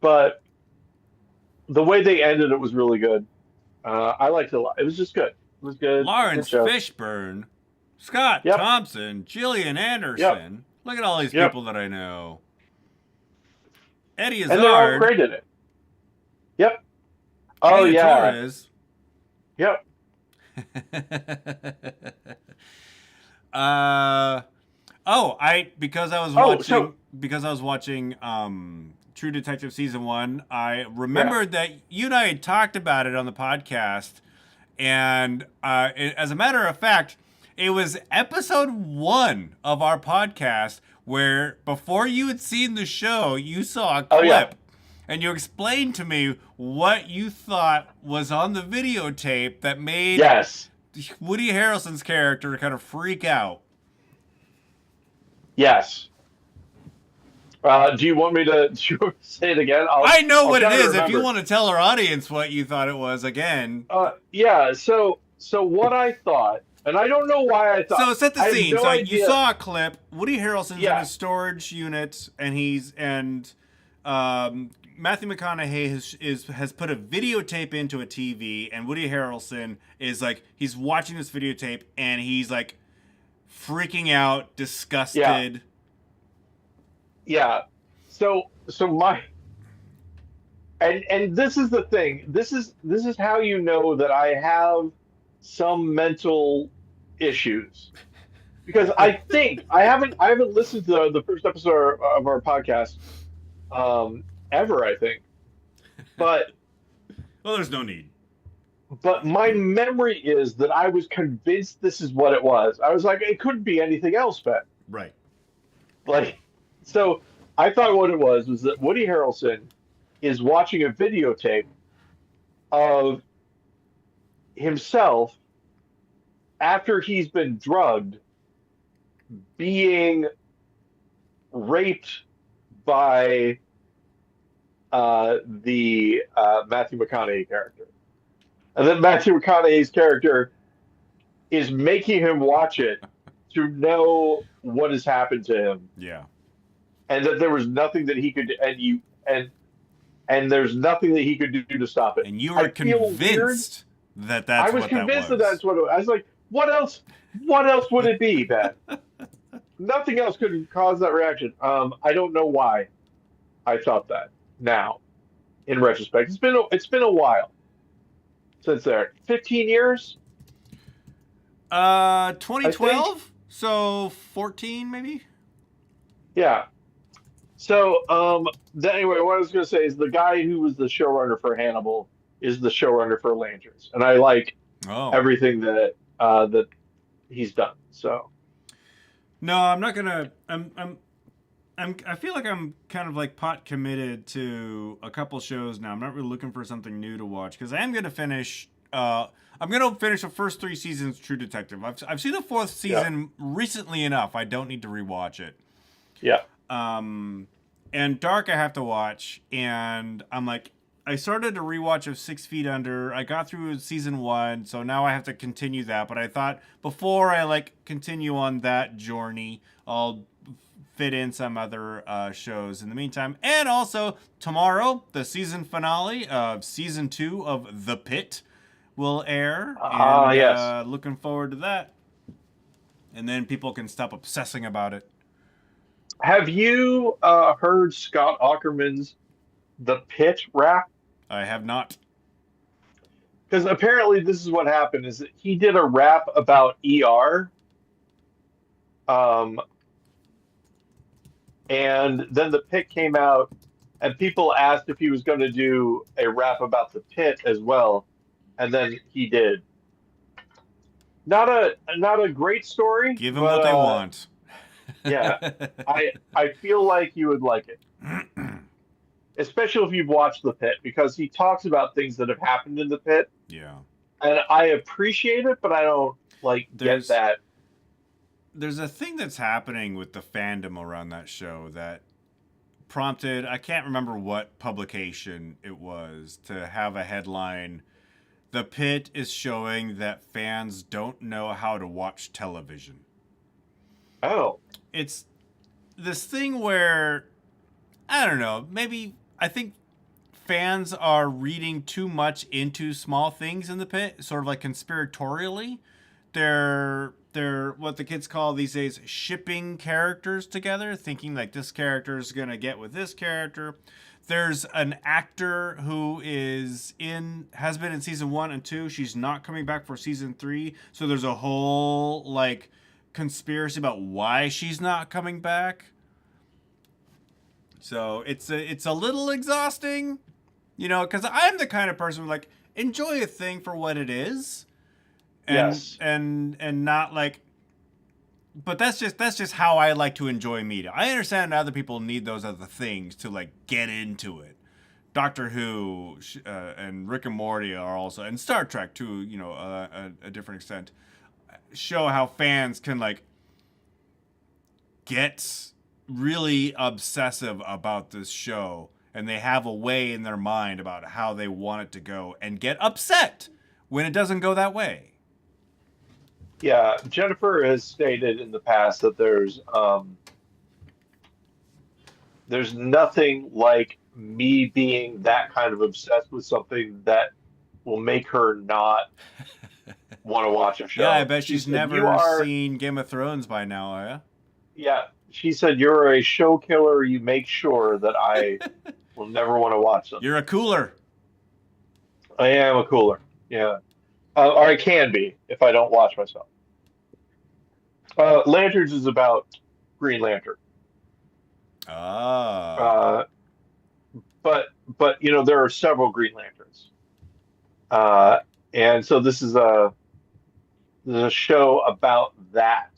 But the way they ended it was really good. I liked it a lot. It was just good. It was good. Lawrence Good show. Fishburne, Scott Yep. Thompson, Gillian Anderson. Look at all these Yep. people that I know. Eddie And they're all Izzard. great in it. Yep. Oh Tina yeah. Torres. Yep. Because I was Oh, watching so- True Detective season 1, I remembered that you and I had talked about it on the podcast, and as a matter of fact, it was episode 1 of our podcast where before you had seen the show, you saw a clip. Oh, yeah. And you explained to me what you thought was on the videotape that made Yes. Woody Harrelson's character kind of freak out. Yes. Do you want me to say it again? I know I'll what it try to is. If you remember. want to tell our audience what you thought it was again. Yeah. So what I thought, and I don't know why I thought. So set the I have scene. no So you idea. saw a clip. Woody Harrelson's in Yeah. a storage unit, and Matthew McConaughey has put a videotape into a TV, and Woody Harrelson is like, he's watching this videotape and he's like freaking out, disgusted. Yeah. So my and this is the thing. This is how you know that I have some mental issues. Because I think I haven't listened to the first episode of our podcast ever, I think. But Well, there's no need. my memory is that I was convinced this is what it was. I was like, it couldn't be anything else, Ben. Right. Like, so I thought what it was that Woody Harrelson is watching a videotape of himself after he's been drugged being raped by the Matthew McConaughey character. And then Matthew McConaughey's character is making him watch it to know what has happened to him. Yeah. And that there was nothing that he could and there's nothing that he could do to stop it. And you were convinced that that's what that was. I was convinced that that's what it was. I was like, what else would it be, Ben? Nothing else could cause that reaction. I don't know why I thought that now, in retrospect. It's been a while since there. 15 years? 2012? So 14 maybe? Yeah. So, anyway, what I was going to say is the guy who was the showrunner for Hannibal is the showrunner for Landers, and I like everything that that he's done. So, no, I'm not gonna. I feel like I'm kind of like pot committed to a couple shows now. I'm not really looking for something new to watch because I am gonna finish. I'm gonna finish the first 3 seasons of True Detective. I've seen the 4th season recently enough. I don't need to rewatch it. Yeah. And Dark I have to watch, and I'm like, I started a rewatch of 6 Feet Under. I got through season 1, so now I have to continue that. But I thought before I like continue on that journey, I'll fit in some other shows in the meantime. And also tomorrow, the season finale of season 2 of The Pit will air. Yes. Looking forward to that. And then people can stop obsessing about it. Have you heard Scott Aukerman's The Pit rap? I have not. Because apparently this is what happened: is that he did a rap about ER, and then The Pit came out, and people asked if he was going to do a rap about The Pit as well, and then he did. Not a great story. Give them what they want. Yeah, I feel like you would like it, especially if you've watched The Pit, because he talks about things that have happened in The Pit. Yeah, and I appreciate it, but I don't get that. There's a thing that's happening with the fandom around that show that prompted, I can't remember what publication it was, to have a headline: "The Pit is showing that fans don't know how to watch television." Oh. It's this thing where, I don't know, maybe I think fans are reading too much into small things in The Pit, sort of like conspiratorially. They're what the kids call these days shipping characters together, thinking like this character is going to get with this character. There's an actor who has been in season 1 and 2. She's not coming back for season 3. So there's a whole like conspiracy about why she's not coming back. So it's a little exhausting, because I'm the kind of person who like enjoy a thing for what it is, and Yes. and not like. But that's just how I like to enjoy media. I understand other people need those other things to like get into it. Doctor Who and Rick and Morty are also, and Star Trek to a different extent, show how fans can like get really obsessive about this show, and they have a way in their mind about how they want it to go and get upset when it doesn't go that way. Yeah, Jennifer has stated in the past that there's nothing like me being that kind of obsessed with something that will make her not want to watch a Yeah, I show. bet She she's said, "You never are, seen Game of Thrones by now, yeah? yeah." She said, "You're a show killer. You make sure that I will never want to watch them." You're a cooler. I am a cooler, yeah, or I can be if I don't watch myself. Lanterns is about Green Lantern, Ah. uh, but there are several Green Lanterns, uh, and so this is a show about that,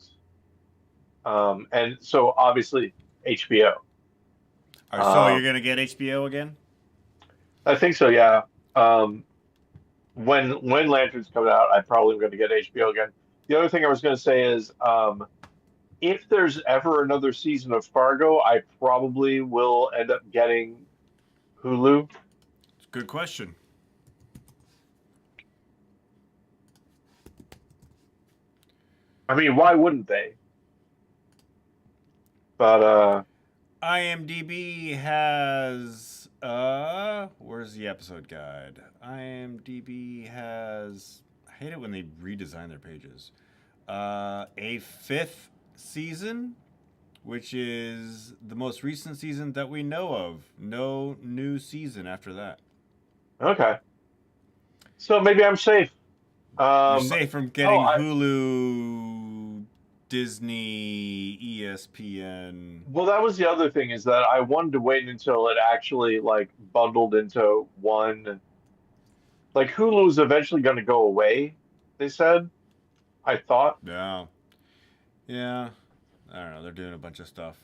and so obviously HBO. So you're Um, gonna get HBO again? I think so, yeah. Um, when Lanterns come out, I probably am going to get HBO again. The other thing I was going to say is, if there's ever another season of Fargo, I probably will end up getting Hulu. It's a good question. I mean, why wouldn't they? But IMDb has where's the episode guide? IMDb has, I hate it when they redesign their pages. A fifth season, which is the most recent season that we know of. No new season after that. okay, so maybe I'm safe. You're Um, safe from oh, getting Hulu, Disney, ESPN. well, that was the other thing is that I wanted to wait until it actually like bundled into one. Like Hulu's eventually going to go away, they said. I thought. Yeah. Yeah. I don't know. They're doing a bunch of stuff.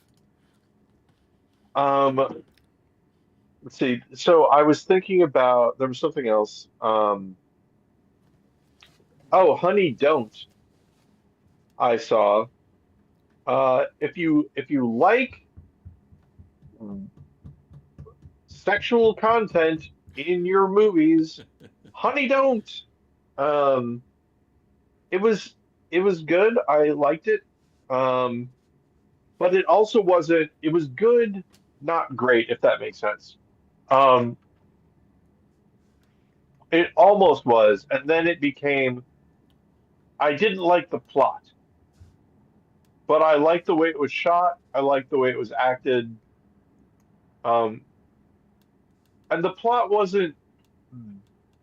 Let's see. So I was thinking about there was something else. Oh, Honey Don't I saw. If you like sexual content in your movies, Honey Don't. Um, it was it was good. I liked it. Um, but it also wasn't. It was good, not great, if that makes sense. Um, it almost was, and then it became. I didn't like the plot, but I liked the way it was shot. I liked the way it was acted. Um, and the plot wasn't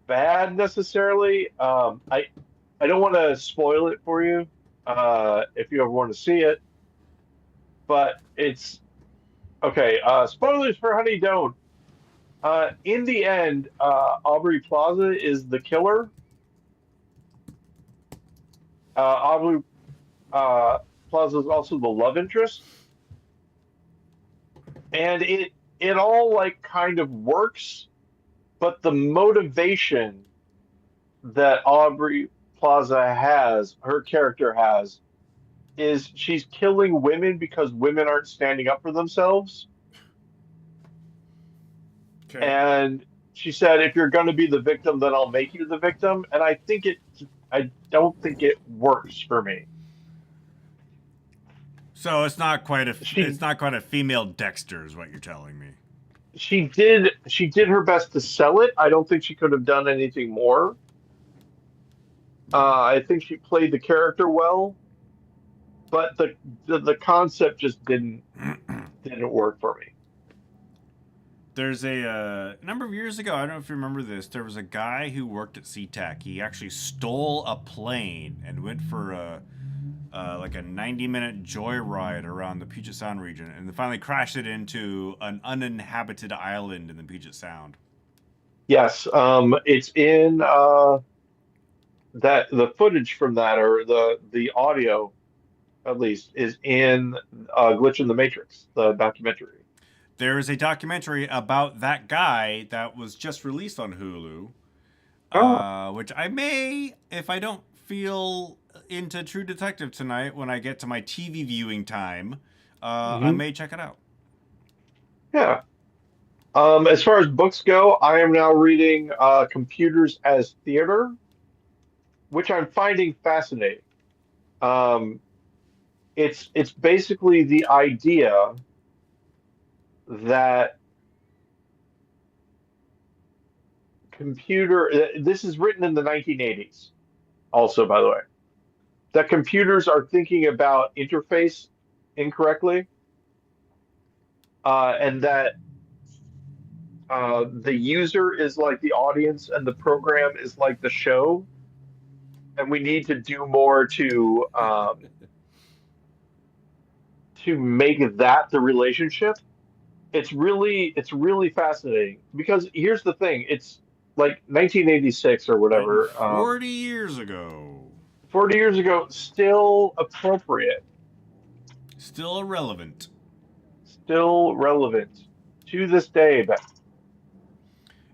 bad necessarily. I don't want to spoil it for you if you ever want to see it, but it's okay. Spoilers for Honey Don't. In the end, Aubrey Plaza is the killer. Aubrey uh, Plaza is also the love interest, and it all like kind of works, but the motivation that Aubrey Plaza has, her character has, is she's killing women because women aren't standing up for themselves. Okay. And she said, if you're going to be the victim, then I'll make you the victim. And I don't think it works for me. So it's not quite a She female Dexter, is what you're telling me. she did her best to sell it. I don't think she could have done anything more. I think she played the character well, but the concept just didn't work for me. There's a number of years ago, I don't know if you remember this, there was a guy who worked at SeaTac. He actually stole a plane and went for like a 90-minute joyride around the Puget Sound region, and then finally crashed it into an uninhabited island in the Puget Sound. Yes, it's in that the footage from that or the audio at least is in Glitch in the Matrix, the documentary. There is a documentary about that guy that was just released on Hulu, Oh, which I may, if I don't feel into True Detective tonight when I get to my TV viewing time, I hmm may check it out. yeah. As far as books go, I am now reading Computers as Theater, which I'm finding fascinating. Um, it's basically the idea that computer. This is written in the 1980s. Also, by the way, that computers are thinking about interface incorrectly, and that the user is like the audience and the program is like the show, and we need to do more to make that the relationship. It's really fascinating because here's the thing. It's like 1986 or Written whatever, 40 years ago. 40 years ago, still appropriate, Still irrelevant. still relevant to this day. But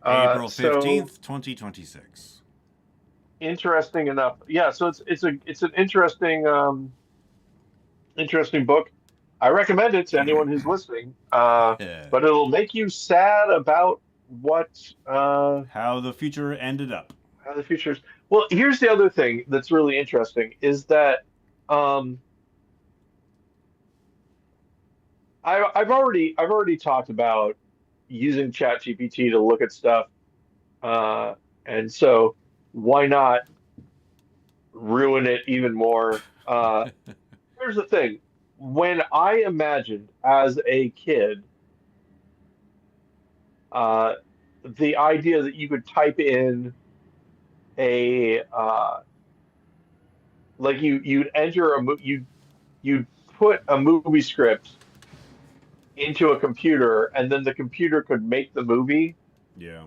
April so 15th, 2026. interesting enough. Yeah, so it's an interesting book. I recommend it to anyone who's listening. But it'll make you sad about what How the future ended up. how the future is. Well, here's the other thing that's really interesting is that um, I've already talked about using ChatGPT to look at stuff, and so why not ruin it even more? Here's the thing: when I imagined as a kid, uh, the idea that you could type in a like you'd enter you'd put a movie script into a computer and then the computer could make the movie. Yeah.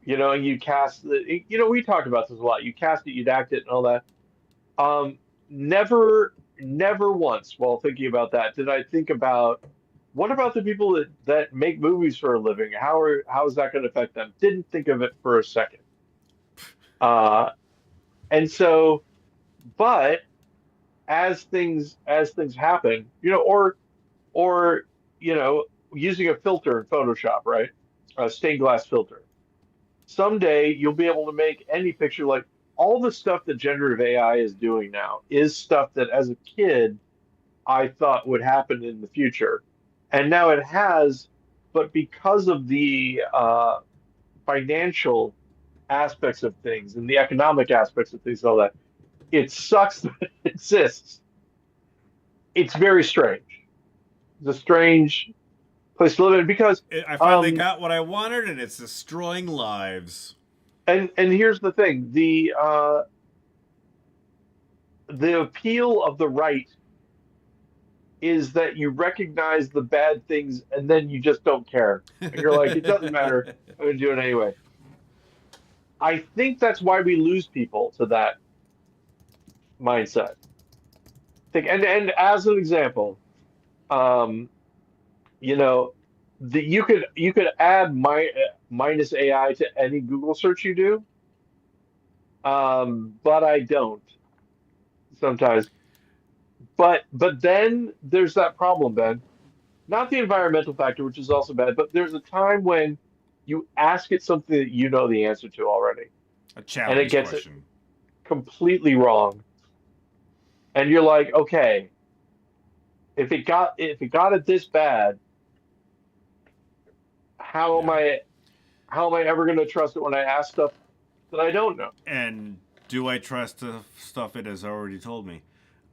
And you cast we talked about this a lot. You cast it, you'd act it and all that. Never once while thinking about that did I think about what about the people that make movies for a living? How is that going to affect them? Didn't think of it for a second. Uh, and so, but as things happen, or using a filter in Photoshop, right? A stained glass filter. Someday you'll be able to make any picture. Like all the stuff that generative AI is doing now is stuff that as a kid I thought would happen in the future. And now it has, but because of the financial aspects of things and the economic aspects of things and all that, it sucks that it exists. It's very strange. It's a strange place to live in because I finally got what I wanted, and it's destroying lives. and here's the thing, the appeal of the right is that you recognize the bad things and then you just don't care. And you're like, it doesn't matter. I'm gonna do it anyway. I think that's why we lose people to that mindset. And as an example, um, you know, you could add minus AI to any Google search you do, but I don't sometimes. But then there's that problem, Ben. Not the environmental factor, which is also bad, but there's a time when you ask it something that you know the answer to already, A and it challenge gets it question. completely wrong, and you're like, okay, if it got it this bad, how am Yeah. I how am I ever going to trust it when I ask stuff that I don't know? And do I trust the stuff it has already told me?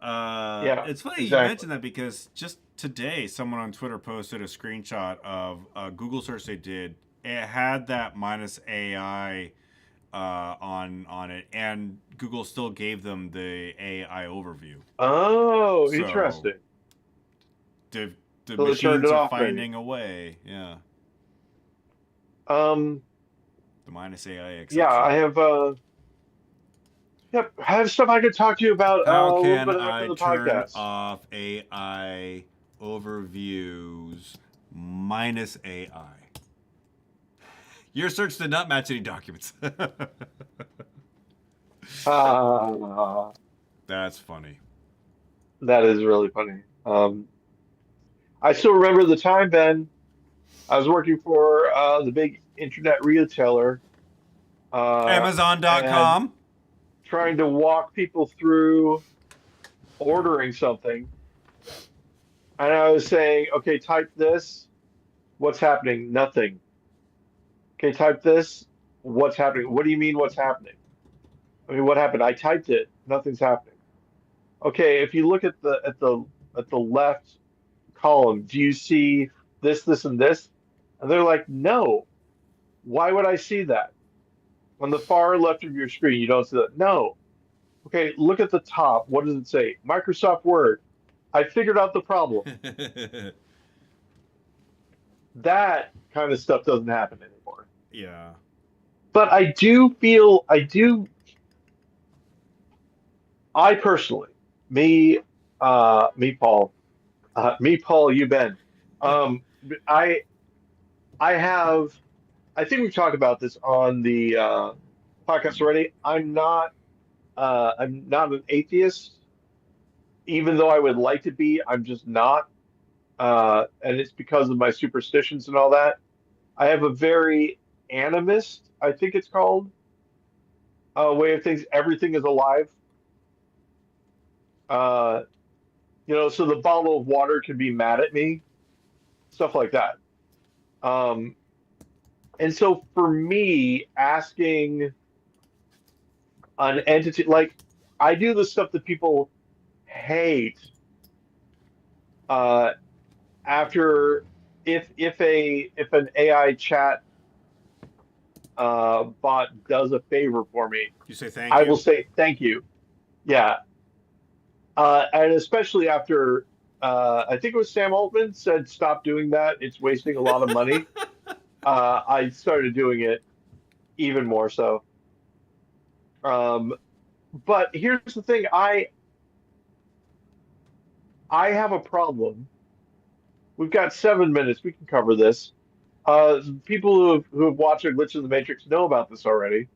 Yeah, It's funny you exactly. mentioned that because just today someone on Twitter posted a screenshot of a Google search they did. It had that minus AI on it, and Google still gave them the AI overview. Oh, So interesting. the So they turned machines it are off, maybe. finding a way. Yeah, Um, the minus AI yeah, exception. I have yep, I have stuff I could talk to you about How a little can bit after I the turn podcast. off AI overviews minus AI? Your search did not match any documents. Ah, That's funny. that is really funny. I still remember the time, Ben. I was working for the big internet retailer, and Amazon.com. trying to walk people through ordering something. And I was saying, okay, type this. What's happening? Nothing. Okay, type this. what's happening. What do you mean what's happening? I mean, what happened? I typed it. Nothing's happening. Okay, if you look at the left column, do you see this, and this? And they're like, no. Why would I see that? On the far left of your screen, you don't see that. No. Okay, look at the top. What does it say? Microsoft Word. I figured out the problem. That kind of stuff doesn't happen anymore. Yeah. But I personally, me, me, Paul, you, Ben. Um, I, I have, I think we've talked about this on the podcast already. I'm not an atheist, even though I would like to be. I'm just not, and it's because of my superstitions and all that. I have a very animist, I think it's called, way of things. Everything is alive. Uh, so the bottle of water can be mad at me, stuff like that. Um, and so for me, asking an entity like I do the stuff that people hate uh, after if an AI chat bot does a favor for me, You say thank I will you. say thank you. Yeah, and especially after I think it was Sam Altman said stop doing that. It's wasting a lot of money. I started doing it even more so. Um, but here's the thing, I have a problem. We've got 7 minutes. We can cover this. People who have watched A Glitch in the Matrix know about this already.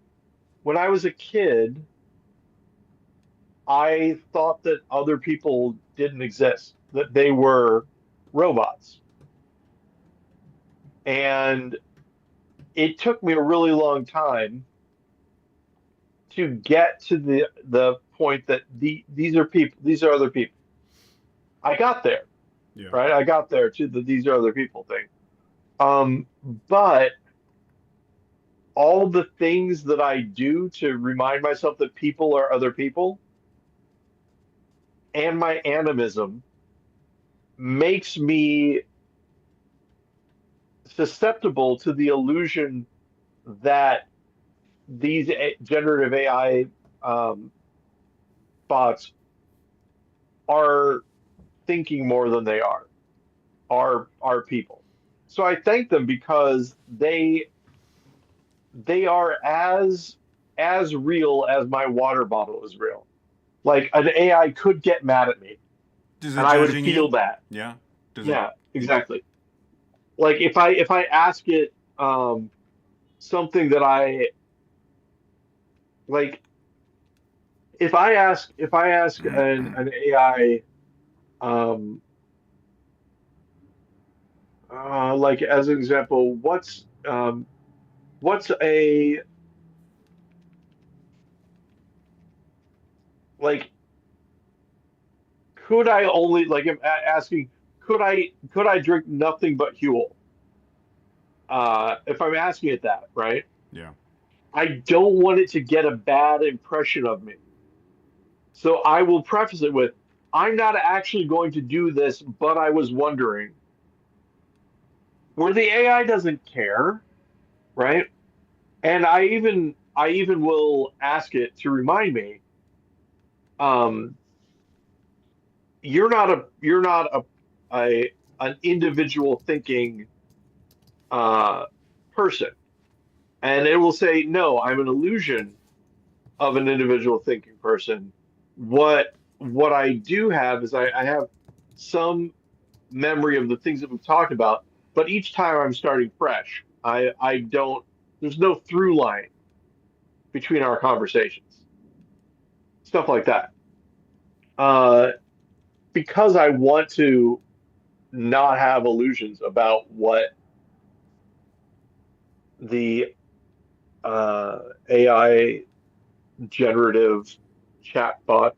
When I was a kid, I thought that other people didn't exist, that they were robots. And it took me a really long time to get to the point that these are people, these are other people. I got there, Yeah. right? I got there to the these are other people thing. Um, but all the things that I do to remind myself that people are other people and my animism makes me susceptible to the illusion that these generative AI um, bots are thinking more than they are people. So I thank them because they are as real as my water bottle is real. Like an AI could get mad at me, Is and it I would judging feel you? that. Yeah. Does it? Yeah, exactly. Like if I ask it something that I like, if I ask an AI um like as an example, what's a like could I only like if asking could I drink nothing but Huel? If I'm asking it that, right? Yeah. I don't want it to get a bad impression of me. So I will preface it with, I'm not actually going to do this, but I was wondering. Where the AI doesn't care, right? And I even will ask it to remind me, um, you're not a an individual thinking person. And it will say, no, I'm an illusion of an individual thinking person. What I do have is I have some memory of the things that we've talked about, but each time I'm starting fresh. I don't there's no through line between our conversations. Stuff like that. Uh, because I want to not have illusions about what the AI generative chatbot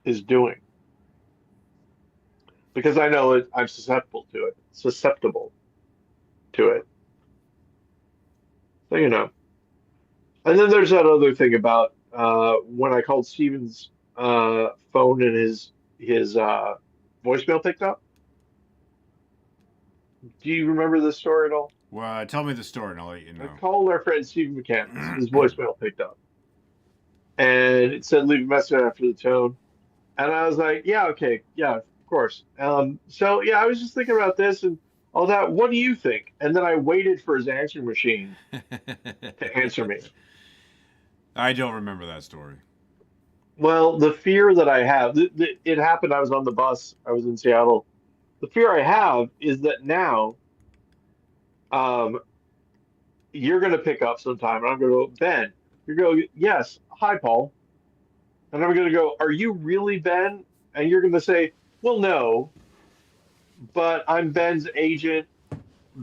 is doing. Because I know I'm susceptible to it. So And then there's that other thing about when I called Steven's phone and his voicemail picked up. Do you remember this story at all? Well, tell me the story and I'll let you I know. called our friend Steven McCandless. His voicemail picked up, and it said leave a message after the tone. And I was like, yeah, okay, yeah, of course. So yeah, I was just thinking about this and all that. What do you think? And then I waited for his answering machine to answer me. I don't remember that story. Well, the fear that I have, it happened. I was on the bus. I was in Seattle. The fear I have is that now, um, you're going to pick up sometime, and I'm going to go, Ben. You're going, yes, hi, Paul. And I'm going to go, are you really Ben? And you're going to say, well, no, but I'm Ben's agent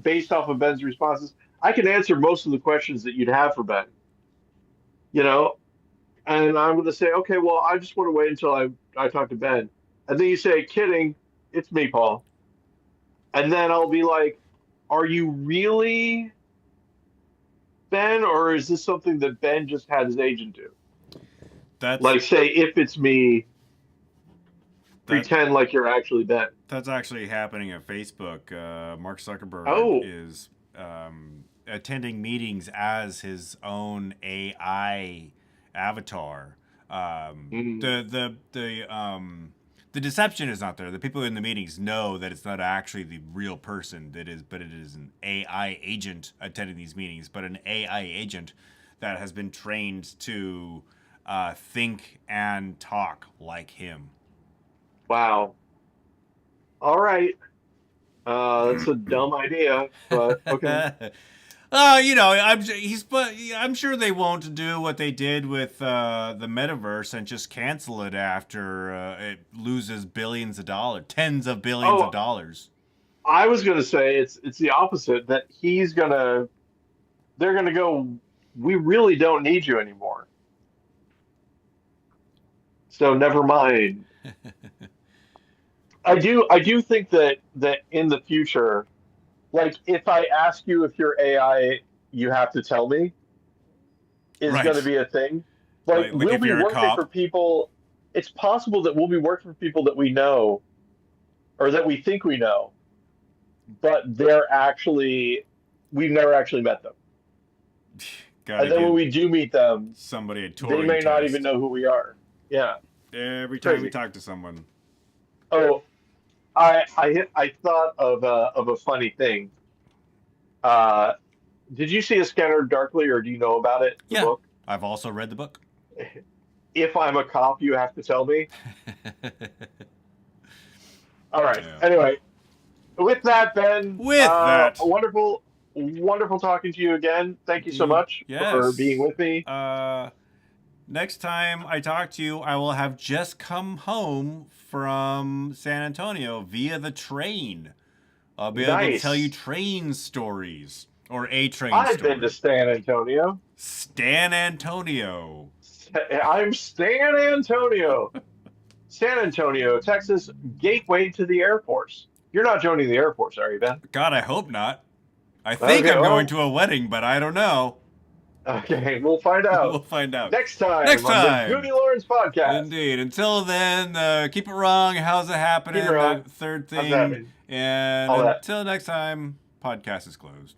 based off of Ben's responses. I can answer most of the questions that you'd have for Ben, you know? And I'm going to say, okay, well, I just want to wait until I talk to Ben. And then you say, kidding, it's me, Paul. And then I'll be like, are you really Ben, or is this something that Ben just had his agent do? That's Like, say, if it's me, that, pretend like you're actually Ben. that's actually happening at Facebook. Mark Zuckerberg Oh. is attending meetings as his own AI avatar. The deception is not there. The people in the meetings know that it's not actually the real person but it is an AI agent attending these meetings, but an AI agent that has been trained to think and talk like him. Wow. All right. That's a dumb idea, but okay. I'm sure they won't do what they did with the metaverse and just cancel it after it loses billions of dollars, tens of billions of dollars. I was gonna say it's the opposite, that they're gonna go, we really don't need you anymore. So never mind. I do think that in the future, like if I ask you if you're AI, you have to tell me is Right. going to be a thing. Like Like we'll if be you're a working cop. for people. It's possible that we'll be working for people that we know or that we think we know, but we've never actually met them. Gotta And then when give we do meet them, somebody a they Turing may not test. even know who we are. Yeah. Every time we Crazy. talk to someone. Oh, I thought of a funny thing. Uh, did you see A Scanner Darkly, or do you know about it? The Yeah. book. I've also read the book. If I'm a cop, you have to tell me. All right. Yeah. Anyway, with that, Ben, With that. wonderful, wonderful talking to you again. Thank you so much for being with me. Next time I talk to you, I will have just come home from San Antonio via the train. I'll be able to tell you train stories. Or a train story. I've been to San Antonio. Stan Antonio. I'm Stan Antonio. San Antonio, Texas, gateway to the Air Force. You're not joining the Air Force, are you, Ben? God, I hope not. I think I'm going to a wedding, but I don't know. Okay, we'll find out. We'll find out. Next time on the GudeLaurance podcast. Indeed. Until then, keep it wrong. How's it happening? Keep it wrong. That third How's thing. it happening? And All that. until next time, podcast is closed.